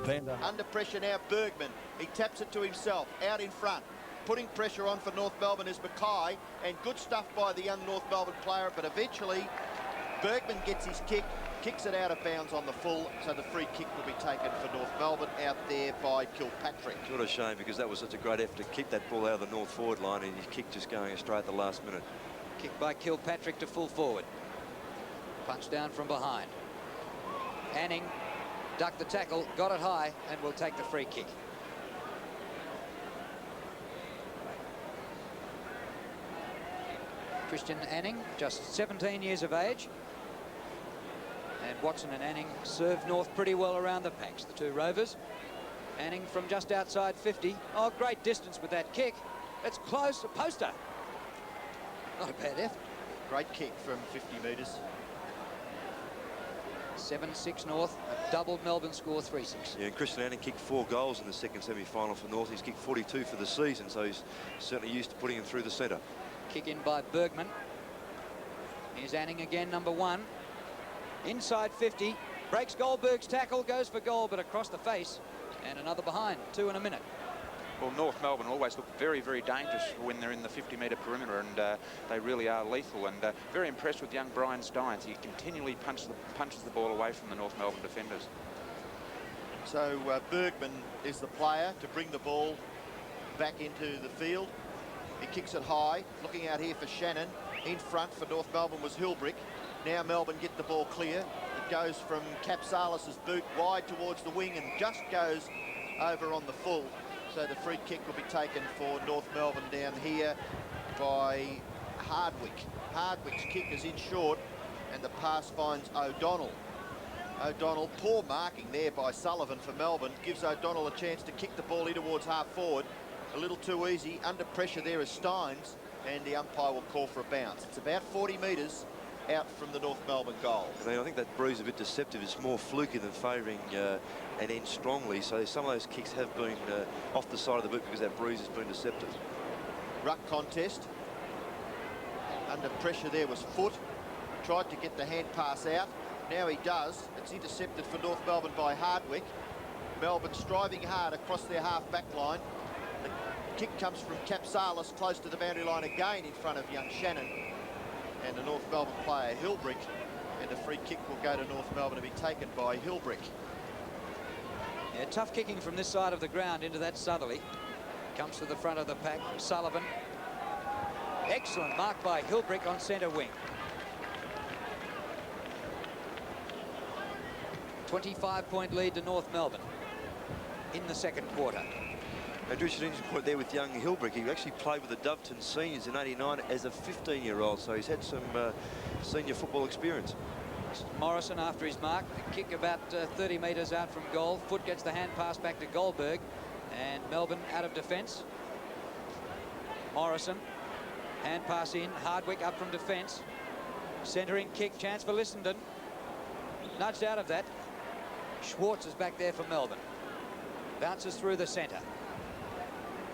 Under pressure now, Bergman. He taps it to himself, out in front. Putting pressure on for North Melbourne is Mackay, and good stuff by the young North Melbourne player, but eventually Bergman gets his kick, kicks it out of bounds on the full, so the free kick will be taken for North Melbourne out there by Kilpatrick. What a shame, because that was such a great effort to keep that ball out of the North forward line, and his kick just going astray at the last minute. Kick by Kilpatrick to full forward. Punch down from behind. Anning ducked the tackle, got it high, and will take the free kick. Christian Anning, just 17 years of age. And Watson and Anning served North pretty well around the packs, the two Rovers. Anning from just outside 50. Oh, great distance with that kick. It's close, a poster. Not a bad effort. Great kick from 50 metres. 7-6 North, a doubled Melbourne score, 3-6. Yeah, and Christian Anning kicked 4 goals in the second semi-final for North. He's kicked 42 for the season, so he's certainly used to putting him through the centre. Kick in by Bergman. Here's Anning again, number 1. Inside 50, breaks Goldberg's tackle, goes for goal, but across the face. And another behind, 2 in a minute. Well, North Melbourne always look very, very dangerous when they're in the 50-metre perimeter, and they really are lethal. And very impressed with young Brian Steins. He continually punches the ball away from the North Melbourne defenders. So Bergman is the player to bring the ball back into the field. He kicks it high, looking out here for Shannon. In front for North Melbourne was Hilbrick. Now Melbourne get the ball clear. It goes from Capsalis' boot wide towards the wing and just goes over on the full. So the free kick will be taken for North Melbourne down here by Hardwick. Hardwick's kick is in short and the pass finds O'Donnell. O'Donnell, poor marking there by Sullivan for Melbourne, gives O'Donnell a chance to kick the ball in towards half forward. A little too easy. Under pressure there is Steins, and the umpire will call for a bounce. It's about 40 metres out from the North Melbourne goal. I think that breeze is a bit deceptive. It's more fluky than favouring an end strongly. So some of those kicks have been off the side of the boot because that breeze has been deceptive. Ruck contest. Under pressure there was Foot. Tried to get the hand pass out. Now he does. It's intercepted for North Melbourne by Hardwick. Melbourne striving hard across their half-back line. The kick comes from Capsalis close to the boundary line again in front of young Shannon. And the North Melbourne player, Hilbrick. And the free kick will go to North Melbourne to be taken by Hilbrick. Yeah, tough kicking from this side of the ground into that southerly. Comes to the front of the pack, Sullivan. Excellent mark by Hilbrick on centre wing. 25-point lead to North Melbourne in the second quarter. And Drew should point there with young Hilbrick. He actually played with the Doveton Seniors in '89 as a 15-year-old, so he's had some senior football experience. Morrison after his mark, the kick about 30 metres out from goal. Foot gets the hand pass back to Goldberg, and Melbourne out of defence. Morrison, hand pass in, Hardwick up from defence. Centering kick, chance for Lissenden. Nudged out of that. Schwartz is back there for Melbourne. Bounces through the centre.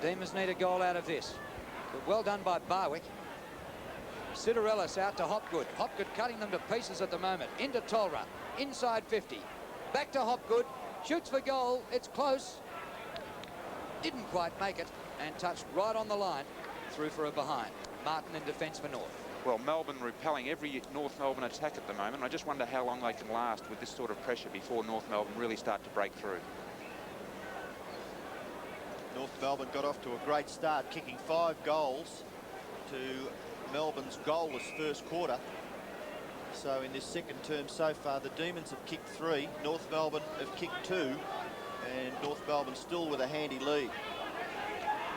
Demons need a goal out of this. But well done by Barwick. Siderellis out to Hopgood. Hopgood cutting them to pieces at the moment. Into Tolra. Inside 50. Back to Hopgood. Shoots for goal. It's close. Didn't quite make it. And touched right on the line. Through for a behind. Martin in defence for North. Well, Melbourne repelling every North Melbourne attack at the moment. I just wonder how long they can last with this sort of pressure before North Melbourne really start to break through. North Melbourne got off to a great start, kicking 5 goals to Melbourne's goalless first quarter. So in this second term so far, the Demons have kicked 3, North Melbourne have kicked 2, and North Melbourne still with a handy lead.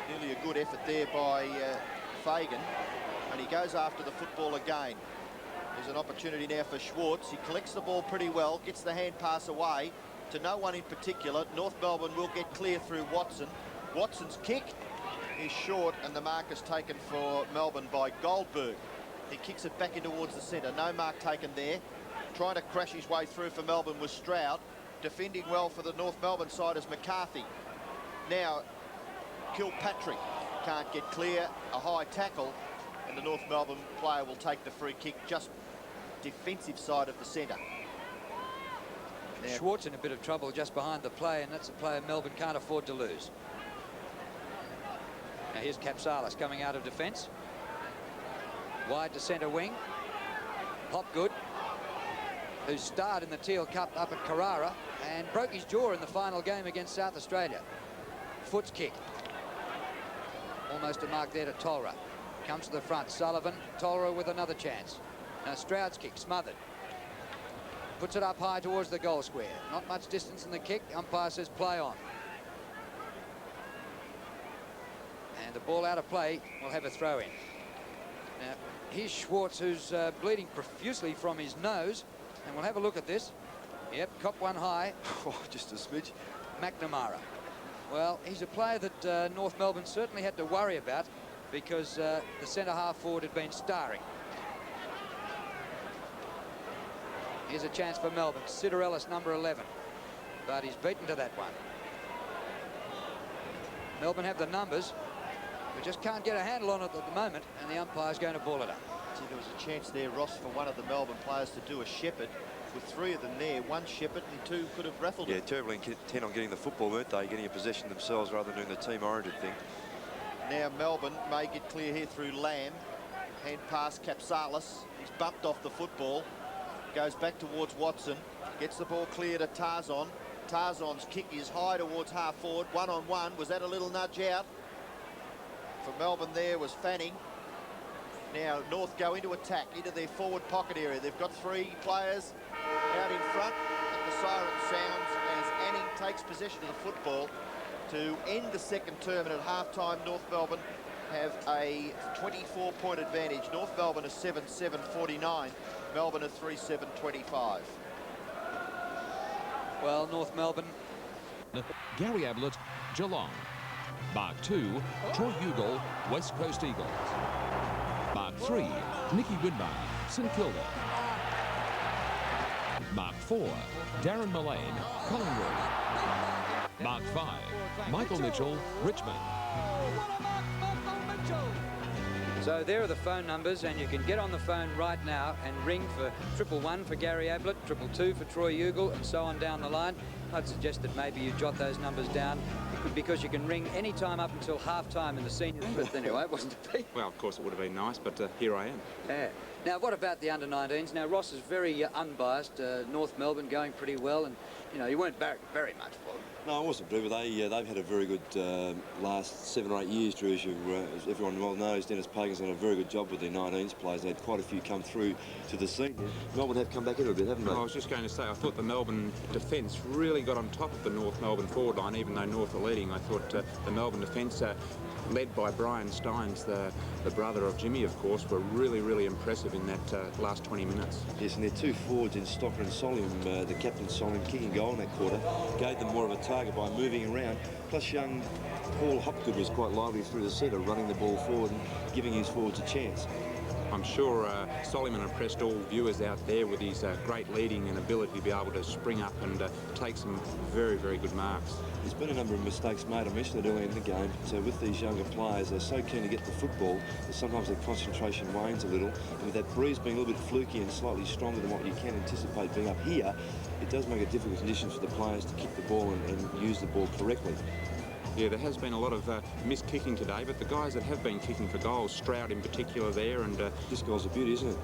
Nearly a good effort there by Fagan, and he goes after the football again. There's an opportunity now for Schwartz. He collects the ball pretty well, gets the hand pass away to no one in particular. North Melbourne will get clear through Watson. Watson's kick is short, and the mark is taken for Melbourne by Goldberg. He kicks it back in towards the centre. No mark taken there. Trying to crash his way through for Melbourne was Stroud. Defending well for the North Melbourne side is McCarthy. Now Kilpatrick can't get clear. A high tackle, and the North Melbourne player will take the free kick just defensive side of the centre. Schwartz in a bit of trouble just behind the play, and that's a player Melbourne can't afford to lose. Now here's Capsalis coming out of defence. Wide to centre wing. Hopgood, who starred in the Teal Cup up at Carrara and broke his jaw in the final game against South Australia. Foot's kick. Almost a mark there to Tolra. Comes to the front. Sullivan, Tolra with another chance. Now Stroud's kick, smothered. Puts it up high towards the goal square. Not much distance in the kick. Umpire says play on. And the ball out of play will have a throw in. Now, here's Schwartz, who's bleeding profusely from his nose. And we'll have a look at this. Yep, cop one high. Oh, just a smidge. McNamara. Well, he's a player that North Melbourne certainly had to worry about because the centre-half forward had been starring. Here's a chance for Melbourne. Siderellis, number 11. But he's beaten to that one. Melbourne have the numbers. We just can't get a handle on it at the moment, and the umpire's going to ball it up. See, there was a chance there, Ross, for one of the Melbourne players to do a shepherd. With three of them there, one shepherd and two could have raffled it. Yeah, terribly intent on getting the football, weren't they? Getting a possession themselves rather than doing the team-oriented thing. Now Melbourne may get clear here through Lamb. Hand pass Capsalis. He's bumped off the football. Goes back towards Watson. Gets the ball clear to Tarzan. Tarzan's kick is high towards half forward. One-on-one. Was that a little nudge out? For Melbourne there was Fanning. Now North go into attack, into their forward pocket area. They've got three players out in front, and the siren sounds as Anning takes possession of the football to end the second term. And at half-time, North Melbourne have a 24-point advantage. North Melbourne is 7-7-49. Melbourne are 3-7-25. Well, North Melbourne. Gary Ablett, Geelong. Mark 2, Troy Ugal, West Coast Eagles. Mark 3, Nicky Winmar, St Kilda. Mark 4, Darren Mullane, Collingwood. Mark 5, Michael Mitchell, Richmond. So there are the phone numbers, and you can get on the phone right now and ring for 111 for Gary Ablett, 222 for Troy Ugal, and so on down the line. I'd suggest that maybe you jot those numbers down because you can ring any time up until half-time in the seniors. But anyway, it wasn't a big. Well, of course, it would have been nice, but here I am. Yeah. Now, what about the under-19s? Now, Ross is very unbiased. North Melbourne going pretty well, and, you know, you weren't very much for them. No, I wasn't, Drew, but they've had a very good last 7 or 8 years, Drew, as everyone well knows. Dennis Pagan's done a very good job with the 19s players. They had quite a few come through to the scene. Melbourne have come back into a bit, haven't they? I was just going to say, I thought the Melbourne defence really got on top of the North Melbourne forward line, even though North are leading. I thought the Melbourne defence, led by Brian Steins, the brother of Jimmy, of course, were really, really impressive in that last 20 minutes. Yes, and their two forwards in Stocker and Solium, the captain Solium kicking goal in that quarter, gave them more of a target by moving around. Plus young Paul Hopgood was quite lively through the centre, running the ball forward and giving his forwards a chance. I'm sure Solomon impressed all viewers out there with his great leading and ability to be able to spring up and take some very, very good marks. There's been a number of mistakes made. I mentioned it earlier in the game. So with these younger players, they're so keen to get the football that sometimes their concentration wanes a little. And with that breeze being a little bit fluky and slightly stronger than what you can anticipate being up here, it does make a difficult condition for the players to kick the ball and use the ball correctly. Yeah, there has been a lot of missed kicking today, but the guys that have been kicking for goals, Stroud in particular there, and this guy's a beauty, isn't it?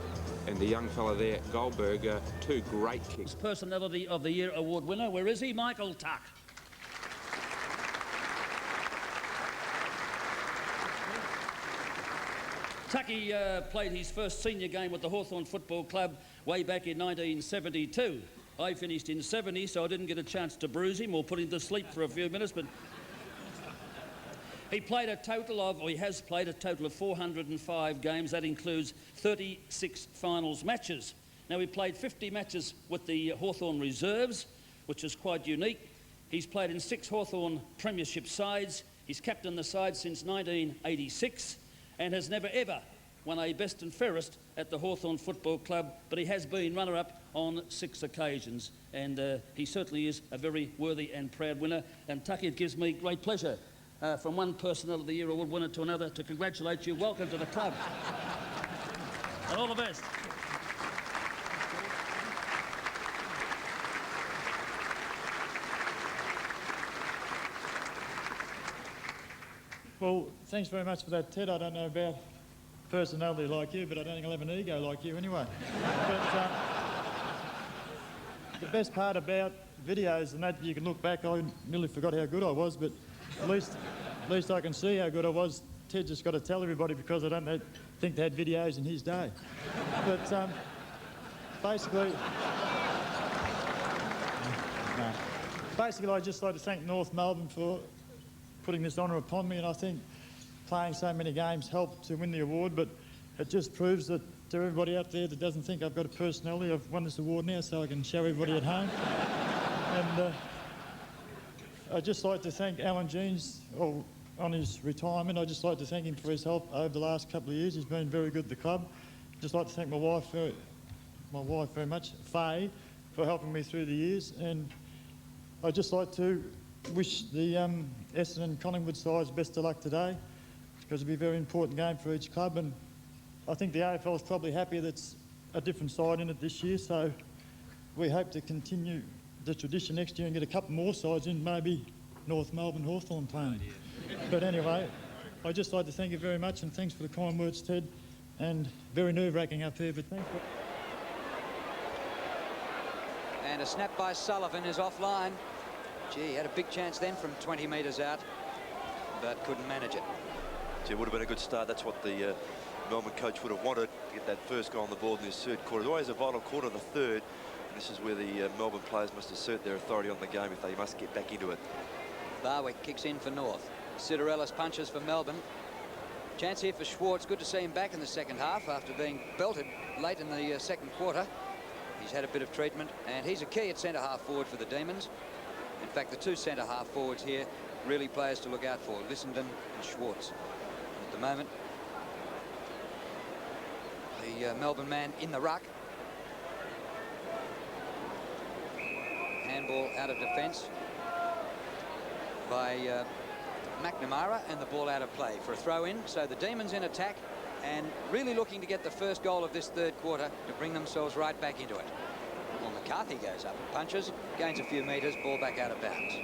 And the young fella there, Goldberg, two great kicks. Personality of the Year award winner. Where is he? Michael Tuck. Tucky played his first senior game with the Hawthorn Football Club way back in 1972. I finished in 70, so I didn't get a chance to bruise him or put him to sleep for a few minutes, but he has played a total of 405 games. That includes 36 finals matches. Now, he played 50 matches with the Hawthorn Reserves, which is quite unique. He's played in 6 Hawthorn Premiership sides. He's captained the side since 1986 and has never ever won a best and fairest at the Hawthorn Football Club, but he has been runner-up on 6 occasions, and he certainly is a very worthy and proud winner. And Tucky, it gives me great pleasure from one Personality of the Year award winner to another to congratulate you. Welcome to the club. And all the best. Well, thanks very much for that, Ted. I don't know about personality like you, but I don't think I'll have an ego like you anyway. But the best part about videos and that, you can look back, I nearly forgot how good I was, but at least I can see how good I was. Ted just got to tell everybody because I don't think they had videos in his day. But basically, I'd just like to thank North Melbourne for putting this honour upon me, and I think playing so many games helped to win the award, but it just proves that to everybody out there that doesn't think I've got a personality, I've won this award now so I can show everybody at home. And I'd just like to thank Alan Jeans on his retirement. I'd just like to thank him for his help over the last couple of years. He's been very good at the club. I'd just like to thank my wife very much, Faye, for helping me through the years. And I'd just like to wish the Essendon Collingwood sides best of luck today, because it'll be a very important game for each club, and I think the AFL is probably happy that it's a different side in it this year, so we hope to continue the tradition next year and get a couple more sides in, maybe North Melbourne Hawthorn playing. But anyway, I'd just like to thank you very much, and thanks for the kind words, Ted, and very nerve-wracking up here, but thanks. And a snap by Sullivan is offline. Gee, had a big chance then from 20 metres out, but couldn't manage it. It would have been a good start. That's what the Melbourne coach would have wanted, to get that first goal on the board in this third quarter. There's always a vital quarter, the third, and this is where the Melbourne players must assert their authority on the game if they must get back into it. Barwick kicks in for North. Siderellis punches for Melbourne. Chance here for Schwartz. Good to see him back in the second half after being belted late in the second quarter. He's had a bit of treatment, and he's a key at centre-half forward for the Demons. In fact, the two centre-half forwards here, really players to look out for, Lissenden and Schwartz. At the moment, the Melbourne man in the ruck. Handball out of defence by McNamara, and the ball out of play for a throw-in. So the Demons in attack and really looking to get the first goal of this third quarter to bring themselves right back into it. Well, McCarthy goes up and punches, gains a few metres, ball back out of bounds.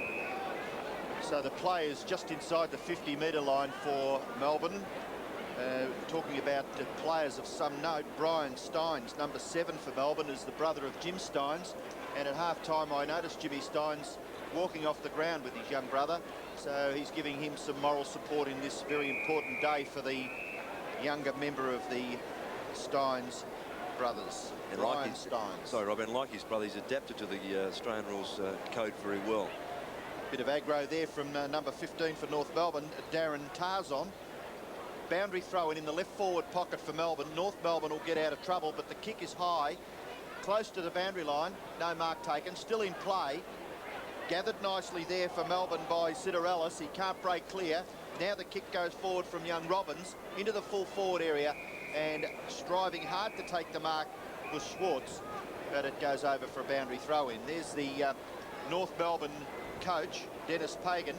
So the players just inside the 50-metre line for Melbourne. Talking about players of some note, Brian Steins, number 7 for Melbourne, is the brother of Jim Steins. And at half-time, I noticed Jimmy Steins walking off the ground with his young brother. So he's giving him some moral support in this very important day for the younger member of the Steins brothers, and Brian Steins. Sorry, Rob, and like his brother, he's adapted to the Australian rules code very well. Bit of aggro there from number 15 for North Melbourne, Darren Tarzan. Boundary throw in the left forward pocket for Melbourne. North Melbourne will get out of trouble, but the kick is high, close to the boundary line. No mark taken, still in play. Gathered nicely there for Melbourne by Siderellis. He can't break clear. Now the kick goes forward from young Robbins into the full forward area, and striving hard to take the mark was Schwartz, but it goes over for a boundary throw in. There's the North Melbourne coach, Dennis Pagan,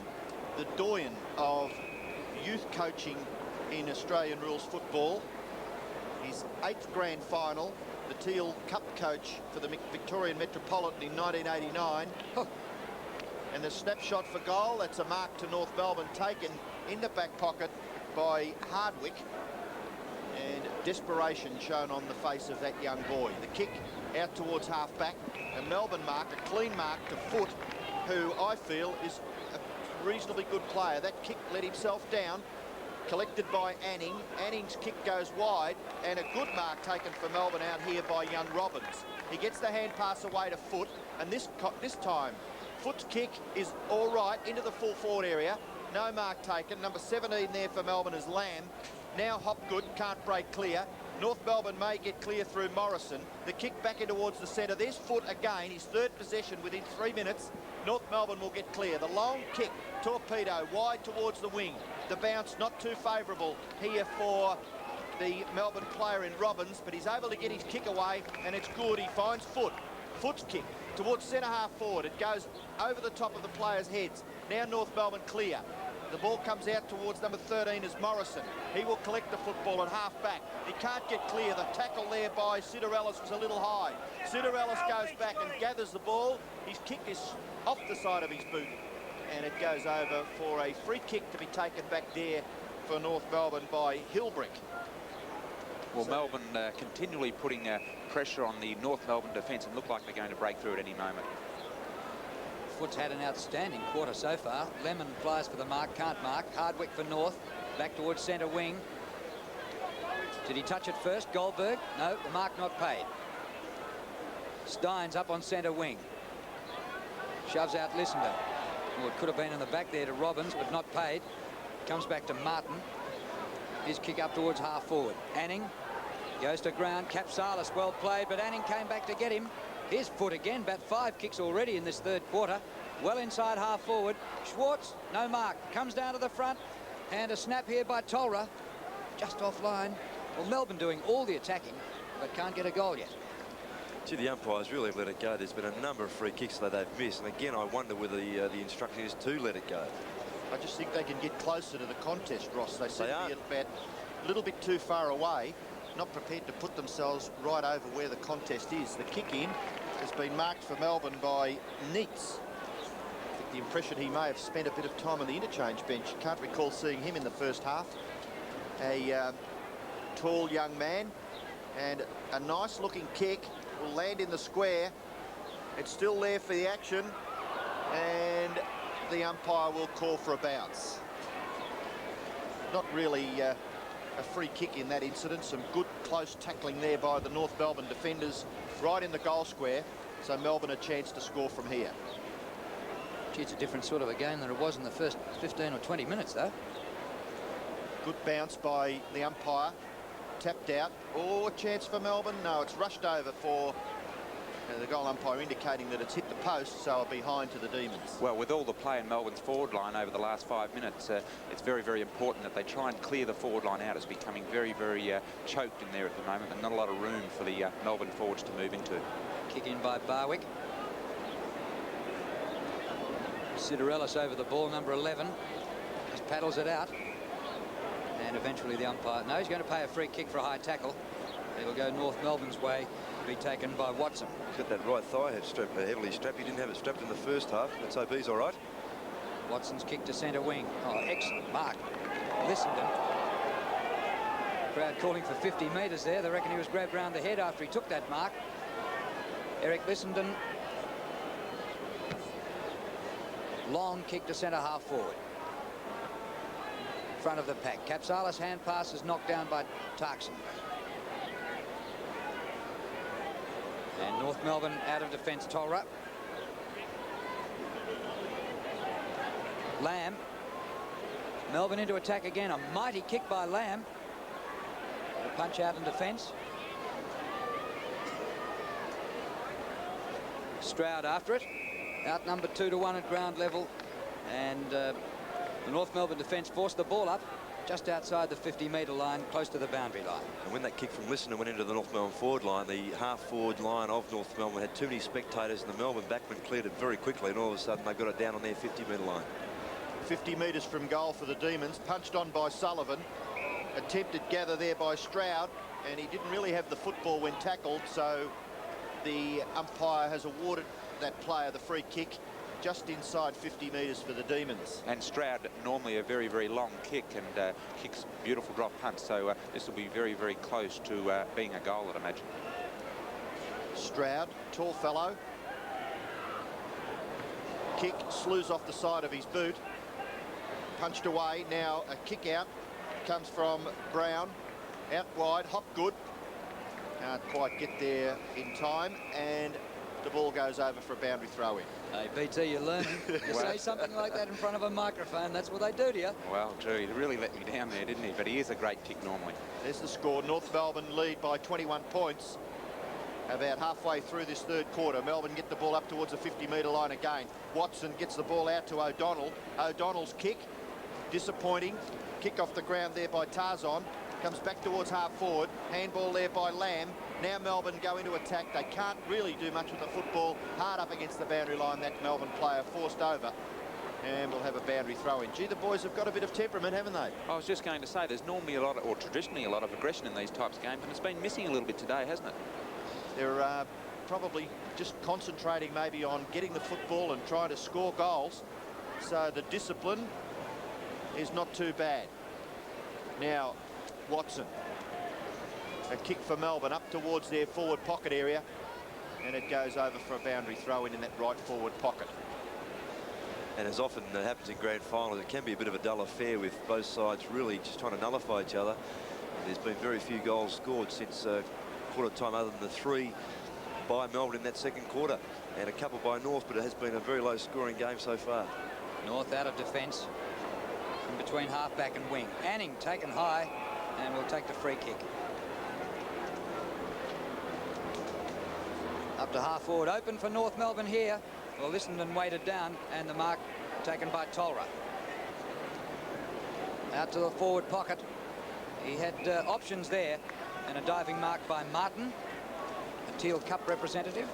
the doyen of youth coaching in Australian rules football. His 8th grand final, the Teal Cup coach for the Victorian Metropolitan in 1989. And the snapshot for goal, that's a mark to North Melbourne, taken in the back pocket by Hardwick. And desperation shown on the face of that young boy. The kick out towards half-back. A Melbourne mark, a clean mark to Foot, who I feel is a reasonably good player. That kick let himself down. Collected by Anning. Anning's kick goes wide, and a good mark taken for Melbourne out here by young Robbins. He gets the hand pass away to Foot, and this time Foot's kick is all right into the full forward area. No mark taken. Number 17 there for Melbourne is Lamb. Now Hopgood can't break clear. North Melbourne may get clear through Morrison. The kick back in towards the centre. There's Foot again. His third possession within 3 minutes. North Melbourne will get clear. The long kick, torpedo, wide towards the wing. The bounce not too favourable here for the Melbourne player in Robbins, but he's able to get his kick away, and it's good. He finds Foot. Foot's kick towards centre half forward. It goes over the top of the players' heads. Now North Melbourne clear. The ball comes out towards number 13 is Morrison. He will collect the football at half-back. He can't get clear. The tackle there by Siderellis was a little high. Siderellis goes back and gathers the ball. His kick is off the side of his boot. and it goes over for a free kick to be taken back there for North Melbourne by Hilbrick. Well, Melbourne continually putting pressure on the North Melbourne defence and look like they're going to break through at any moment. Foot's had an outstanding quarter so far. Lemon flies for the mark, can't mark. Hardwick for North, back towards centre wing. Did he touch it first? Goldberg? No, the mark not paid. Steins up on centre wing. Shoves out Lissenden. Well, it could have been in the back there to Robbins, but not paid. Comes back to Martin. His kick up towards half forward. Anning goes to ground. Capsalis well played, but Anning came back to get him. His foot again, about 5 kicks already in this third quarter. Well inside half forward. Schwartz, no mark. Comes down to the front. And a snap here by Tolra. Just offline. Well, Melbourne doing all the attacking, but can't get a goal yet. Gee, the umpires really have let it go. There's been a number of free kicks that they've missed. And again, I wonder whether the instruction is to let it go. I just think they can get closer to the contest, Ross. They seem to be are. about a little bit too far away, not prepared to put themselves right over where the contest is. The kick in has been marked for Melbourne by Neitz. I think the impression he may have spent a bit of time on the interchange bench. Can't recall seeing him in the first half. A tall young man, and a nice looking kick will land in the square. It's still there for the action, and the umpire will call for a bounce. Not really a free kick in that incident. Some good close tackling there by the North Melbourne defenders right in the goal square, so Melbourne a chance to score from here. Gee, it's a different sort of a game than it was in the first 15 or 20 minutes, though. Good bounce by the umpire. Tapped out. Oh, a chance for Melbourne. No, it's rushed over for the goal umpire, indicating that it's hit the post, so a behind to the Demons. Well, with all the play in Melbourne's forward line over the last 5 minutes, it's very, very important that they try and clear the forward line out. It's becoming very, very choked in there at the moment, and not a lot of room for the Melbourne forwards to move into. Kick in by Barwick. Siderellis over the ball, number 11. Just paddles it out. And eventually the umpire... No, he's going to pay a free kick for a high tackle. It'll go North Melbourne's way, be taken by Watson. He's got that right thigh heavily strapped. He didn't have it strapped in the first half. Let's hope he's all right. Watson's kick to centre wing. Oh, excellent mark. Lissenden. Crowd calling for 50 metres there. They reckon he was grabbed round the head after he took that mark. Eric Lissenden. Long kick to centre half forward. Front of the pack. Capsalis hand pass is knocked down by Tarkson. And North Melbourne out of defence. Tolra. Lamb. Melbourne into attack again. A mighty kick by Lamb. A punch out in defence. Stroud after it. Outnumbered 2-1 at ground level. And the North Melbourne defence forced the ball up just outside the 50-metre line, close to the boundary line. And when that kick from Lissenden went into the North Melbourne forward line, the half-forward line of North Melbourne had too many spectators, and the Melbourne backman cleared it very quickly, and all of a sudden they got it down on their 50-metre line. 50 metres from goal for the Demons, punched on by Sullivan. Attempted gather there by Stroud, and he didn't really have the football when tackled, so the umpire has awarded that player the free kick just inside 50 metres for the Demons. And Stroud, normally a very, very long kick, and kicks beautiful drop punch, so this will be very, very close to being a goal, I'd imagine. Stroud, tall fellow. Kick, slews off the side of his boot. Punched away, now a kick out. Comes from Brown, out wide, Hopgood. Can't quite get there in time, and the ball goes over for a boundary throw-in. Hey, BT, you're learning. You say something like that in front of a microphone, that's what they do to you. Well, true, he really let me down there, didn't he? But he is a great kick normally. There's the score. North Melbourne lead by 21 points. About halfway through this third quarter, Melbourne get the ball up towards the 50-metre line again. Watson gets the ball out to O'Donnell. O'Donnell's kick, disappointing. Kick off the ground there by Tarzan. Comes back towards half forward. Handball there by Lamb. Now Melbourne go into attack. They can't really do much with the football. Hard up against the boundary line, that Melbourne player forced over. And we'll have a boundary throw in. Gee, the boys have got a bit of temperament, haven't they? I was just going to say, there's normally a lot of, or traditionally a lot of aggression in these types of games, and it's been missing a little bit today, hasn't it? They're probably just concentrating maybe on getting the football and trying to score goals. so the discipline is not too bad. Now, Watson. A kick for Melbourne up towards their forward pocket area, and it goes over for a boundary throw in that right forward pocket. And as often happens in grand finals, it can be a bit of a dull affair with both sides really just trying to nullify each other. And there's been very few goals scored since quarter time, other than the 3 by Melbourne in that second quarter, and a couple by North, but it has been a very low scoring game so far. North out of defence from between half-back and wing. Anning taken high and will take the free kick. Up to half forward, open for North Melbourne here. Well, Lissenden weighted down, and the mark taken by Tolra. Out to the forward pocket. He had options there, and a diving mark by Martin, a Teal Cup representative.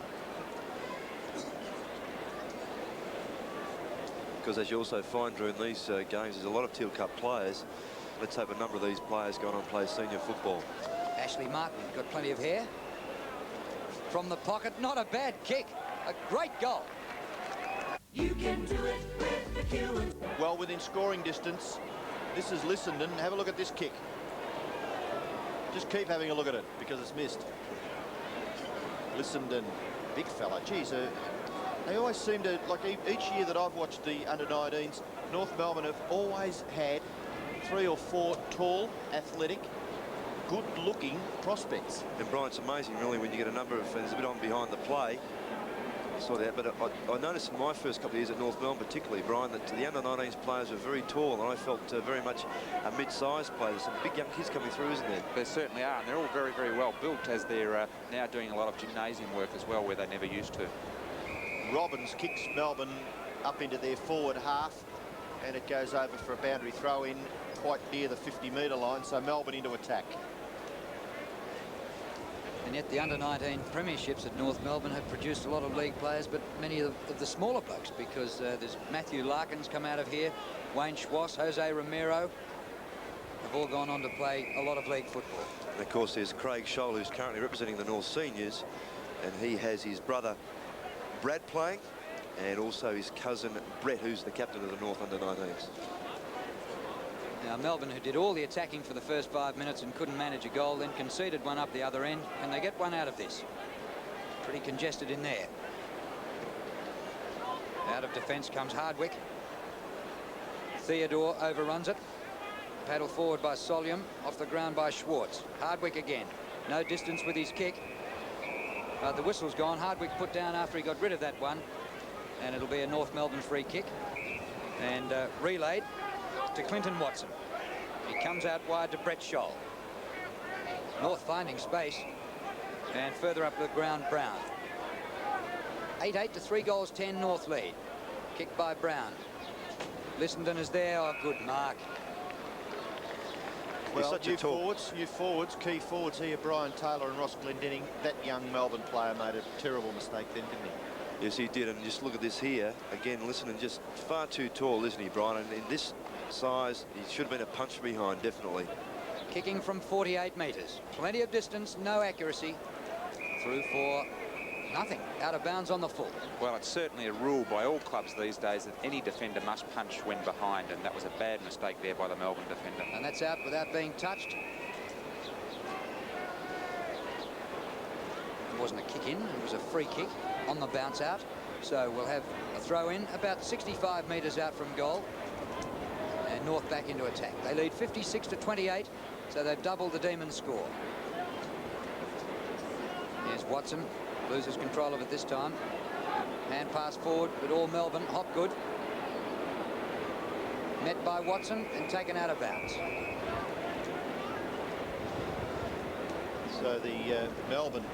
Because as you also find, Drew, in these games, there's a lot of Teal Cup players. Let's hope a number of these players go on and play senior football. Ashley Martin got plenty of hair. From the pocket, not a bad kick. A great goal. You can do it with the Q. Well, within scoring distance, this is Lissenden. Have a look at this kick. Just keep having a look at it because it's missed. Lissenden, big fella. Geez, they always seem to, like each year that I've watched the under-19s, North Melbourne have always had 3 or 4 tall, athletic, good-looking prospects. And Brian, it's amazing really when you get a number of, there's a bit on behind the play. I saw that, but I noticed in my first couple of years at North Melbourne particularly, Brian, that the under-19s players were very tall, and I felt very much a mid-sized player. There's some big young kids coming through, isn't there? There certainly are, and they're all very, very well built, as they're now doing a lot of gymnasium work as well, where they never used to. Robbins kicks Melbourne up into their forward half, and it goes over for a boundary throw in quite near the 50-metre line, so Melbourne into attack. And yet the under-19 premierships at North Melbourne have produced a lot of league players, but many of the smaller blokes, because there's Matthew Larkins come out of here, Wayne Schwass, Jose Romero, have all gone on to play a lot of league football. And of course there's Craig Scholl, who's currently representing the North Seniors, and he has his brother Brad playing, and also his cousin Brett, who's the captain of the North under-19s. Now Melbourne, who did all the attacking for the first 5 minutes and couldn't manage a goal, then conceded one up the other end. Can they get one out of this? Pretty congested in there. Out of defence comes Hardwick. Theodore overruns it. Paddle forward by Solium, off the ground by Schwartz. Hardwick again. No distance with his kick. The whistle's gone. Hardwick put down after he got rid of that one. And it'll be a North Melbourne free kick. And relayed to Clinton Watson. He comes out wide to Brett Scholl. North finding space, and further up the ground, Brown. 8-8 to 3-10 North lead. Kicked by Brown. Lissenden is there. Oh, good mark. Well, new forwards, key forwards here, Brian Taylor and Ross Glendenning. That young Melbourne player made a terrible mistake then, didn't he? Yes, he did, and just look at this here. Again, Lissenden just far too tall, isn't he, Brian? And in this size, he should have been a punch behind, definitely. Kicking from 48 metres. Plenty of distance, no accuracy. Through for nothing. Out of bounds on the full. Well, it's certainly a rule by all clubs these days that any defender must punch when behind, and that was a bad mistake there by the Melbourne defender. And that's out without being touched. It wasn't a kick in, it was a free kick on the bounce out. So we'll have a throw in about 65 metres out from goal. And North back into attack. They lead 56 to 28, so they've doubled the Demons' score. Here's Watson, loses control of it this time. Hand pass forward, but all Melbourne. Hopgood met by Watson and taken out of bounds. So the Melbourne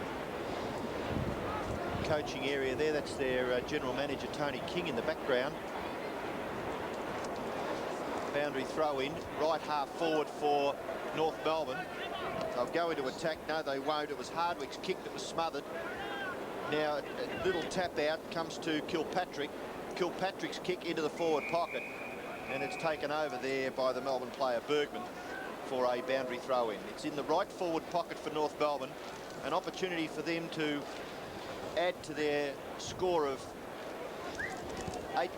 coaching area there, that's their general manager Tony King in the background. Boundary throw in, right half forward for North Melbourne. They'll go into attack. No, they won't. It was Hardwick's kick that was smothered. Now a little tap out comes to Kilpatrick. Kilpatrick's kick into the forward pocket, and it's taken over there by the Melbourne player Bergman for a boundary throw in. It's in the right forward pocket for North Melbourne. An opportunity for them to add to their score of 8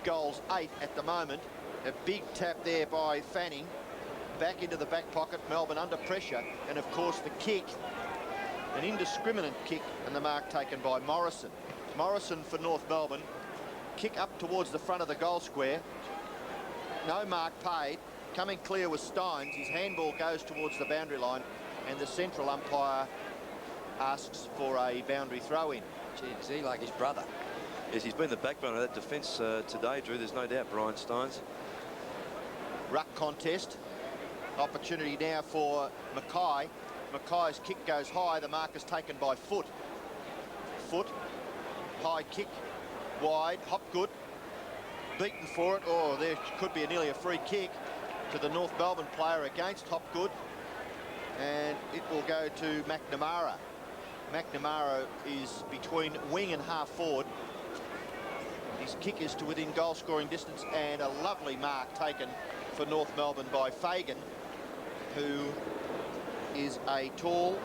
at the moment. A big tap there by Fanning. Back into the back pocket, Melbourne under pressure. And of course the kick, an indiscriminate kick, and the mark taken by Morrison. Morrison for North Melbourne. Kick up towards the front of the goal square. No mark paid. Coming clear was Steins. His handball goes towards the boundary line, and the central umpire asks for a boundary throw-in. Gee, is he like his brother? Yes, he's been the backbone of that defence today, Drew. There's no doubt, Brian Steins. Ruck contest. Opportunity now for Mackay. Mackay's kick goes high. The mark is taken by Foot. Foot. High kick. Wide. Hopgood. Beaten for it. Oh, there could be nearly a free kick to the North Melbourne player against Hopgood. And it will go to McNamara. McNamara is between wing and half forward. His kick is to within goal scoring distance, and a lovely mark taken for North Melbourne by Fagan, who is a tall,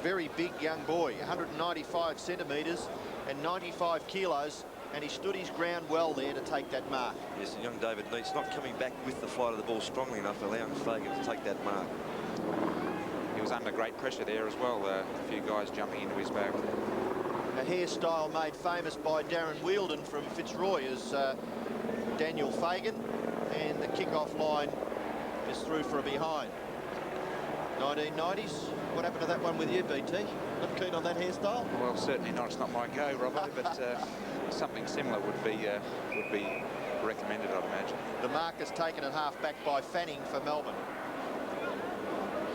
very big young boy, 195 centimetres and 95 kilos, and he stood his ground well there to take that mark. Yes, and young David Neates not coming back with the flight of the ball strongly enough, allowing Fagan to take that mark. He was under great pressure there as well, a few guys jumping into his back. A hairstyle made famous by Darren Wheeldon from Fitzroy is Daniel Fagan, and the kick-off line is through for a behind. 1990s, what happened to that one with you, BT? Not keen on that hairstyle? Well, certainly not. It's not my go, Robbo, but something similar would be recommended, I'd imagine. The mark is taken at half-back by Fanning for Melbourne.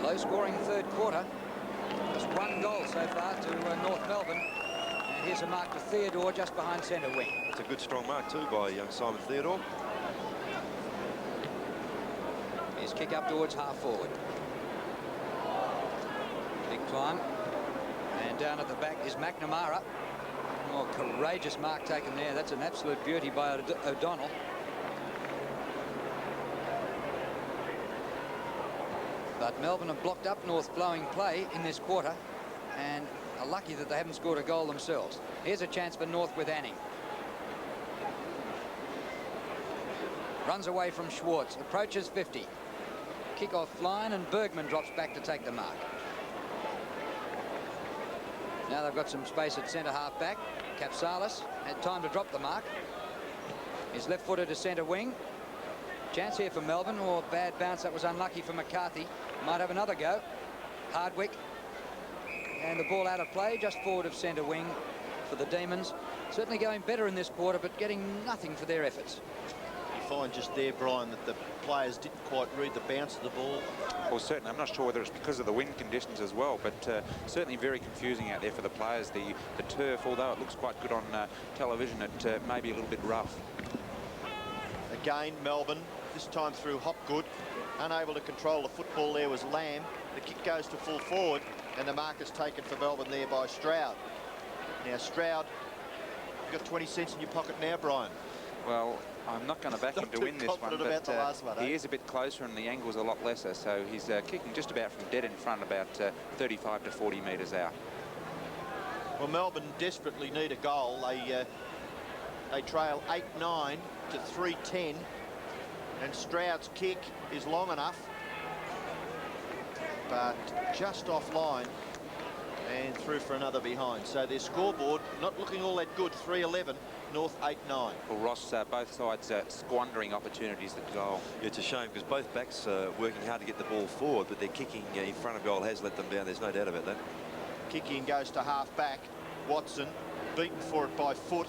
Low-scoring third quarter. Just one goal so far to North Melbourne. And here's a mark to Theodore just behind centre wing. It's a good strong mark too by young Simon Theodore. His kick up towards half forward. Big climb. And down at the back is McNamara. Oh, courageous mark taken there. That's an absolute beauty by O'Donnell. But Melbourne have blocked up North flowing play in this quarter and are lucky that they haven't scored a goal themselves. Here's a chance for North with Anning. Runs away from Schwartz, approaches 50. Kick-off line, and Bergman drops back to take the mark. Now they've got some space at centre half back. Capsalis had time to drop the mark. He's left-footed to centre wing. Chance here for Melbourne, or bad bounce. That was unlucky for McCarthy. Might have another go. Hardwick. And the ball out of play, just forward of centre wing for the Demons. Certainly going better in this quarter, but getting nothing for their efforts. You find just there, Brian, that the players didn't quite read the bounce of the ball. Well, certainly. I'm not sure whether it's because of the wind conditions as well, but certainly very confusing out there for the players. The turf, although it looks quite good on television, it may be a little bit rough. Again, Melbourne, this time through Hopgood. Unable to control the football there was Lamb. The kick goes to full forward, and the mark is taken for Melbourne there by Stroud. Now, Stroud, you've got 20 cents in your pocket now, Brian. Well, I'm not going to back him to win this one, but the last one, he is a bit closer and the angle's a lot lesser, so he's kicking just about from dead in front, about 35 to 40 metres out. Well, Melbourne desperately need a goal. They trail 8-9 to 3-10, and Stroud's kick is long enough, but just offline and through for another behind. So their scoreboard not looking all that good. 3-11, North 8-9. Well, Ross, both sides squandering opportunities at goal. It's a shame because both backs are working hard to get the ball forward, but their kicking in front of goal has let them down. There's no doubt about that. Kicking goes to half back. Watson beaten for it by Foot.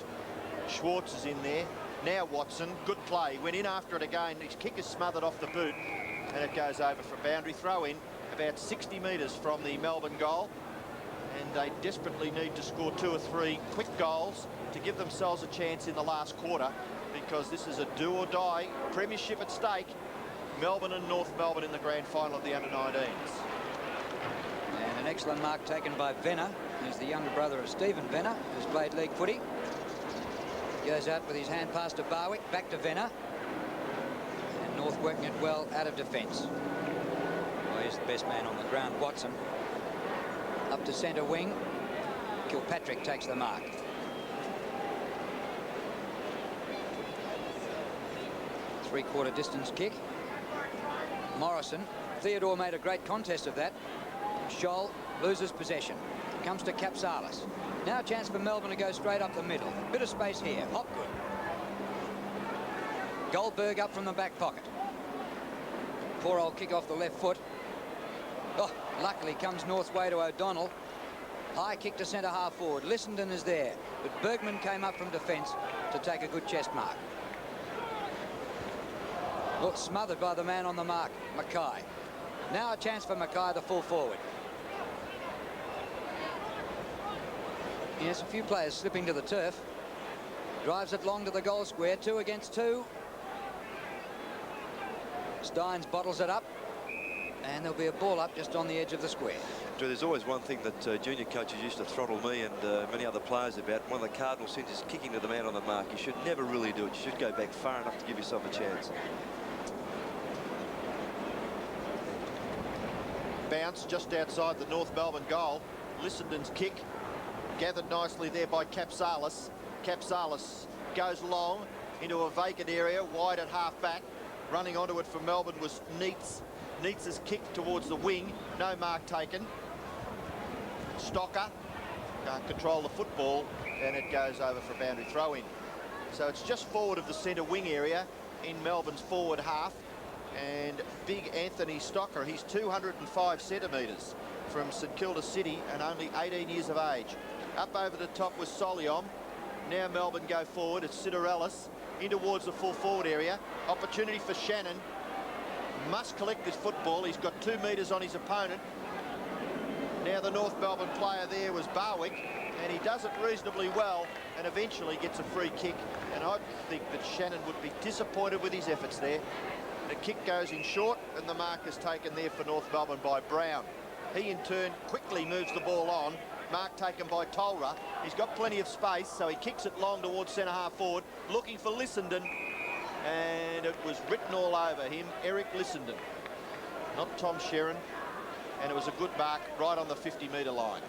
Schwartz is in there. Now Watson, good play, went in after it again. His kick is smothered off the boot, and it goes over for a boundary throw in about 60 metres from the Melbourne goal. And they desperately need to score 2 or 3 quick goals to give themselves a chance in the last quarter, because this is a do or die premiership at stake. Melbourne and North Melbourne in the grand final of the under-19s. And an excellent mark taken by Venner. He's the younger brother of Stephen Venner, who's played league footy. Goes out with his hand pass to Barwick, back to Venner. And North working it well out of defence. Well, he's the best man on the ground, Watson. Up to centre wing. Kilpatrick takes the mark. Three-quarter distance kick. Morrison. Theodore made a great contest of that. Scholl loses possession. Comes to Capsalis. Now a chance for Melbourne to go straight up the middle. Bit of space here. Hopgood. Goldberg up from the back pocket. Poor old kick off the left foot. Oh, luckily comes North's way to O'Donnell. High kick to centre half forward. Lissenden is there, but Bergman came up from defence to take a good chest mark. Well, smothered by the man on the mark, Mackay. Now a chance for Mackay, the full forward. Yes, a few players slipping to the turf. Drives it long to the goal square, 2 against 2. Steins bottles it up, and there'll be a ball up just on the edge of the square. Drew, there's always one thing that junior coaches used to throttle me and many other players about. One of the cardinal sins is kicking to the man on the mark. You should never really do it. You should go back far enough to give yourself a chance. Bounce just outside the North Melbourne goal. Lissenden's kick gathered nicely there by Capsalis. Capsalis goes long into a vacant area, wide at half back. Running onto it for Melbourne was Neitz. Neitz's kick towards the wing. No mark taken. Stocker can't control the football, and it goes over for a boundary throw-in. So it's just forward of the centre wing area in Melbourne's forward half. And big Anthony Stocker, he's 205 centimetres from St Kilda City and only 18 years of age. Up over the top was Soliom. Now Melbourne go forward. It's Siderellis in towards the full forward area. Opportunity for Shannon. Must collect this football. He's got 2 metres on his opponent. Now the North Melbourne player there was Barwick, and he does it reasonably well and eventually gets a free kick. And I think that Shannon would be disappointed with his efforts there. The kick goes in short, and the mark is taken there for North Melbourne by Brown. He in turn quickly moves the ball on. Mark taken by Tolra. He's got plenty of space, so he kicks it long towards centre half forward, looking for Lissenden, and it was written all over him, Eric Lissenden, not Tom Sheeran, and it was a good mark right on the 50-metre line.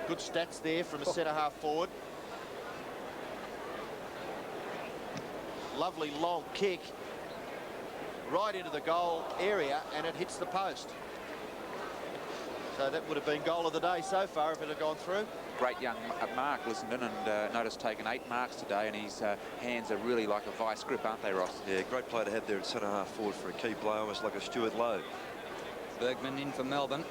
Good stats there from a centre half forward. Lovely long kick right into the goal area, and it hits the post. So that would have been goal of the day so far if it had gone through. Great young mark, Lissenden, and notice taken 8 marks today, and his hands are really like a vice grip, aren't they, Ross? Yeah, great play to have there at centre half forward for a key play, almost like a Stuart Lowe. Bergman in for Melbourne.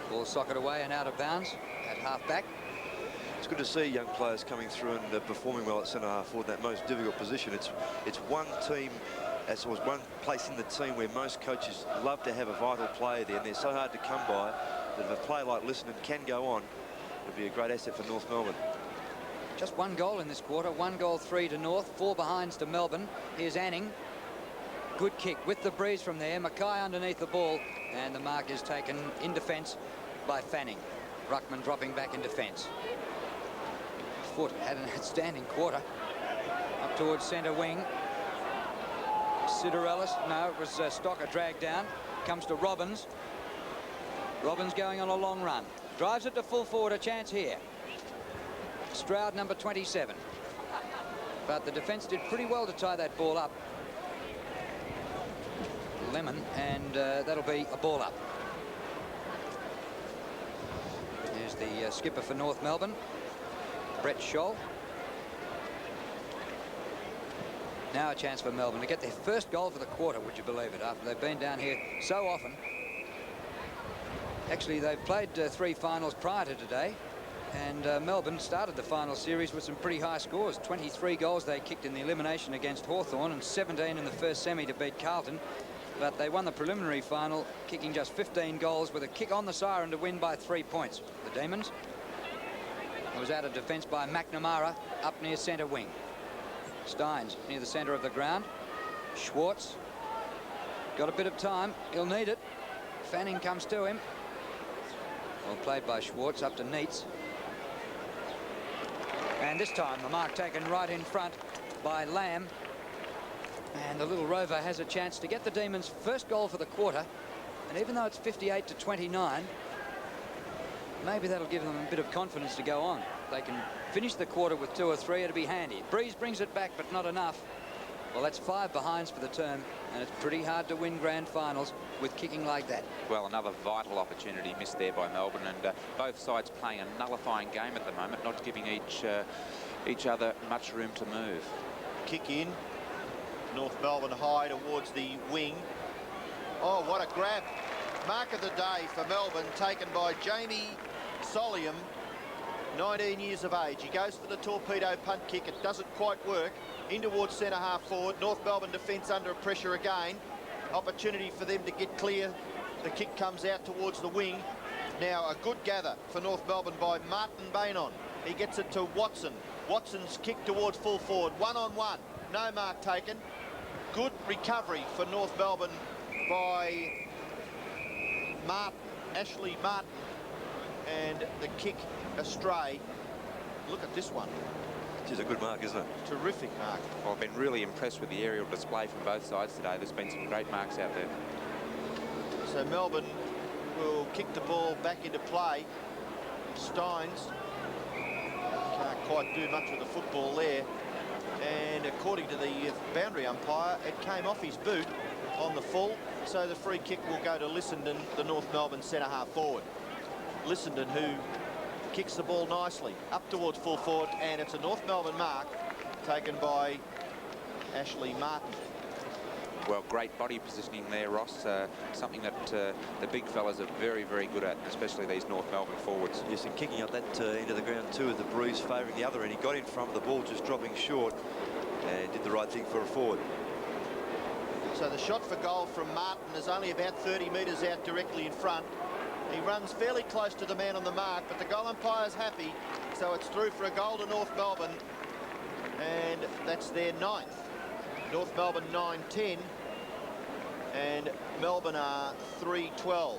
Ball socket away and out of bounds at half back. It's good to see young players coming through and performing well at centre half forward, that most difficult position. It's one team, as was one place in the team where most coaches love to have a vital player there, and they're so hard to come by that if a player like Lissenden can go on, it'll be a great asset for North Melbourne. Just 1 goal in this quarter. 1 goal, 3 to North, 4 behinds to Melbourne. Here's Anning. Good kick with the breeze from there. Mackay underneath the ball, and the mark is taken in defence by Fanning. Ruckman dropping back in defence. Foot had an outstanding quarter. Up towards centre wing. Siderellis, no, it was Stocker dragged down. Comes to Robbins. Robbins going on a long run. Drives it to full forward, a chance here. Stroud, number 27. But the defence did pretty well to tie that ball up. Lemon, and that'll be a ball up. There's the skipper for North Melbourne, Brett Scholl. Now a chance for Melbourne to get their first goal for the quarter, would you believe it, after they've been down here so often. Actually, they've played 3 finals prior to today, and Melbourne started the final series with some pretty high scores. 23 goals they kicked in the elimination against Hawthorn and 17 in the first semi to beat Carlton. But they won the preliminary final, kicking just 15 goals with a kick on the siren to win by 3 points. The Demons. It was out of defence by McNamara up near centre wing. Steins near the centre of the ground. Schwartz got a bit of time. He'll need it. Fanning comes to him. Well played by Schwartz up to Neitz. And this time the mark taken right in front by Lamb. And the little rover has a chance to get the Demons' first goal for the quarter. And even though it's 58 to 29, maybe that'll give them a bit of confidence to go on. They can finish the quarter with 2 or 3, it'll be handy. Breeze brings it back, but not enough. Well, that's 5 behinds for the term, and it's pretty hard to win grand finals with kicking like that. Well, another vital opportunity missed there by Melbourne, and both sides playing a nullifying game at the moment, not giving each other much room to move. Kick in. North Melbourne high towards the wing. Oh, what a grab. Mark of the day for Melbourne, taken by Jamie Solium, 19 years of age. He goes for the torpedo punt kick. It doesn't quite work. In towards centre half forward. North Melbourne defence under pressure again. Opportunity for them to get clear. The kick comes out towards the wing. Now a good gather for North Melbourne by Martin Bainon. He gets it to Watson. Watson's kick towards full forward. 1-on-1. No mark taken. Good recovery for North Melbourne by Martin, Ashley Martin. And the kick astray. Look at this one. Which is a good mark, isn't it? Terrific mark. Well, I've been really impressed with the aerial display from both sides today. There's been some great marks out there. So Melbourne will kick the ball back into play. Steins can't quite do much with the football there. And according to the boundary umpire, it came off his boot on the full. So the free kick will go to Lissenden, the North Melbourne centre half forward. Lissenden, who kicks the ball nicely up towards full forward, and it's a North Melbourne mark taken by Ashley Martin. Well, great body positioning there, Ross. Something that the big fellas are very, very good at, especially these North Melbourne forwards. Yes, and kicking up that into the ground too, with the breeze favouring the other end. He got in front of the ball, just dropping short, and did the right thing for a forward. So the shot for goal from Martin is only about 30 metres out directly in front. He runs fairly close to the man on the mark, but the goal umpire's happy, so it's through for a goal to North Melbourne, and that's their 9th. North Melbourne 9-10, and Melbourne are 3-12.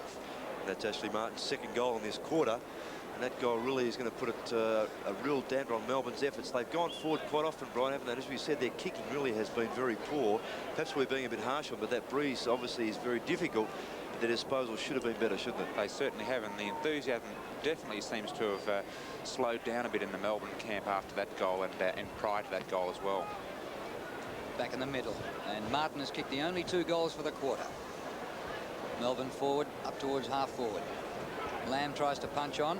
That's Ashley Martin's second goal in this quarter, and that goal really is going to put a real damper on Melbourne's efforts. They've gone forward quite often, Brian, haven't they? As we said, their kicking really has been very poor. Perhaps we're being a bit harsh on, but that breeze obviously is very difficult. Their disposal should have been better, shouldn't it? They certainly have, and the enthusiasm definitely seems to have slowed down a bit in the Melbourne camp after that goal and prior to that goal as well. Back in the middle, and Martin has kicked the only 2 goals for the quarter. Melbourne forward, up towards half forward. Lamb tries to punch on,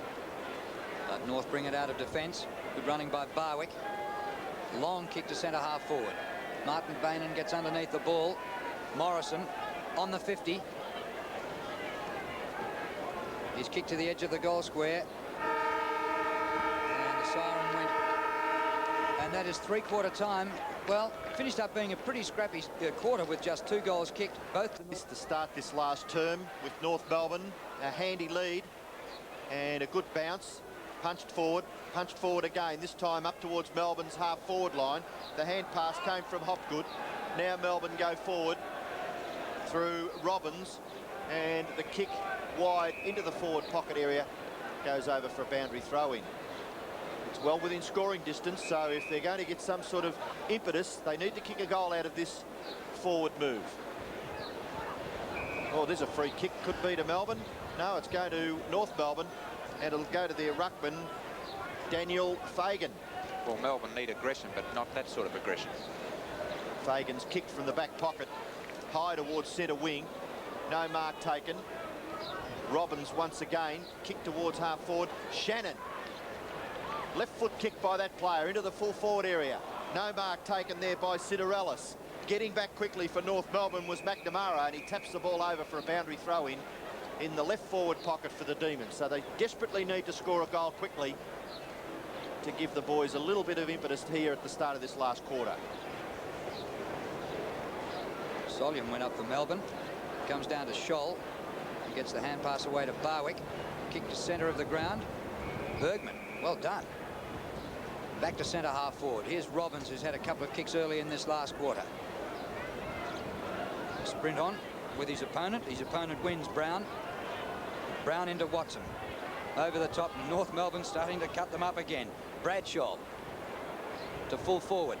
but North bring it out of defence. Good running by Barwick. Long kick to centre half forward. Martin Bainon gets underneath the ball. Morrison on the 50. He's kicked to the edge of the goal square. And the siren went. And that is 3-quarter time. Well, it finished up being a pretty scrappy quarter with just 2 goals kicked. Both to start this last term with North Melbourne. A handy lead and a good bounce. Punched forward again, this time up towards Melbourne's half-forward line. The hand pass came from Hopgood. Now Melbourne go forward through Robbins, and the kick wide into the forward pocket area goes over for a boundary throw-in. It's well within scoring distance, so if they're going to get some sort of impetus, they need to kick a goal out of this forward move. Oh, there's a free kick, could be to Melbourne. No, it's going to North Melbourne, and it'll go to their ruckman, Daniel Fagan. Well, Melbourne need aggression, but not that sort of aggression. Fagan's kicked from the back pocket, high towards centre wing. No mark taken. Robbins once again, kick towards half forward. Shannon, left foot kick by that player into the full forward area. No mark taken there by Siderellis. Getting back quickly for North Melbourne was McNamara, and he taps the ball over for a boundary throw-in in the left forward pocket for the Demons. So they desperately need to score a goal quickly to give the boys a little bit of impetus here at the start of this last quarter. Solium went up for Melbourne. Comes down to Scholl. He gets the hand pass away to Barwick. Kick to centre of the ground. Bergman, well done. Back to centre half forward. Here's Robbins, who's had a couple of kicks early in this last quarter. Sprint on with his opponent. His opponent wins. Brown. Brown into Watson. Over the top. North Melbourne starting to cut them up again. Bradshaw to full forward.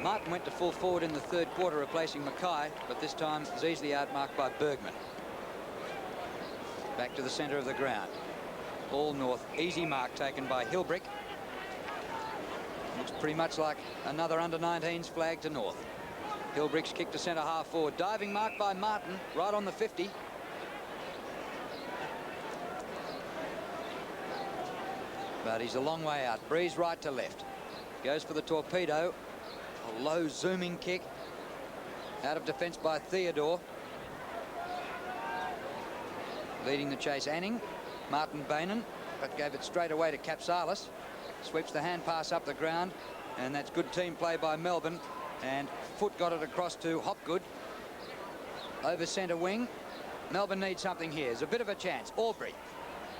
Martin went to full forward in the 3rd quarter, replacing Mackay, but this time is easily outmarked by Bergman. Back to the centre of the ground. All North. Easy mark taken by Hilbrick. Looks pretty much like another under-19s flag to North. Hilbrick's kick to centre half forward. Diving mark by Martin, right on the 50. But he's a long way out. Breeze right to left. Goes for the torpedo. A low zooming kick. Out of defence by Theodore. Leading the chase, Anning. Martin Bainan, but gave it straight away to Capsalis. Sweeps the hand pass up the ground, and that's good team play by Melbourne. And Foot got it across to Hopgood. Over centre wing. Melbourne needs something here. There's a bit of a chance. Aubrey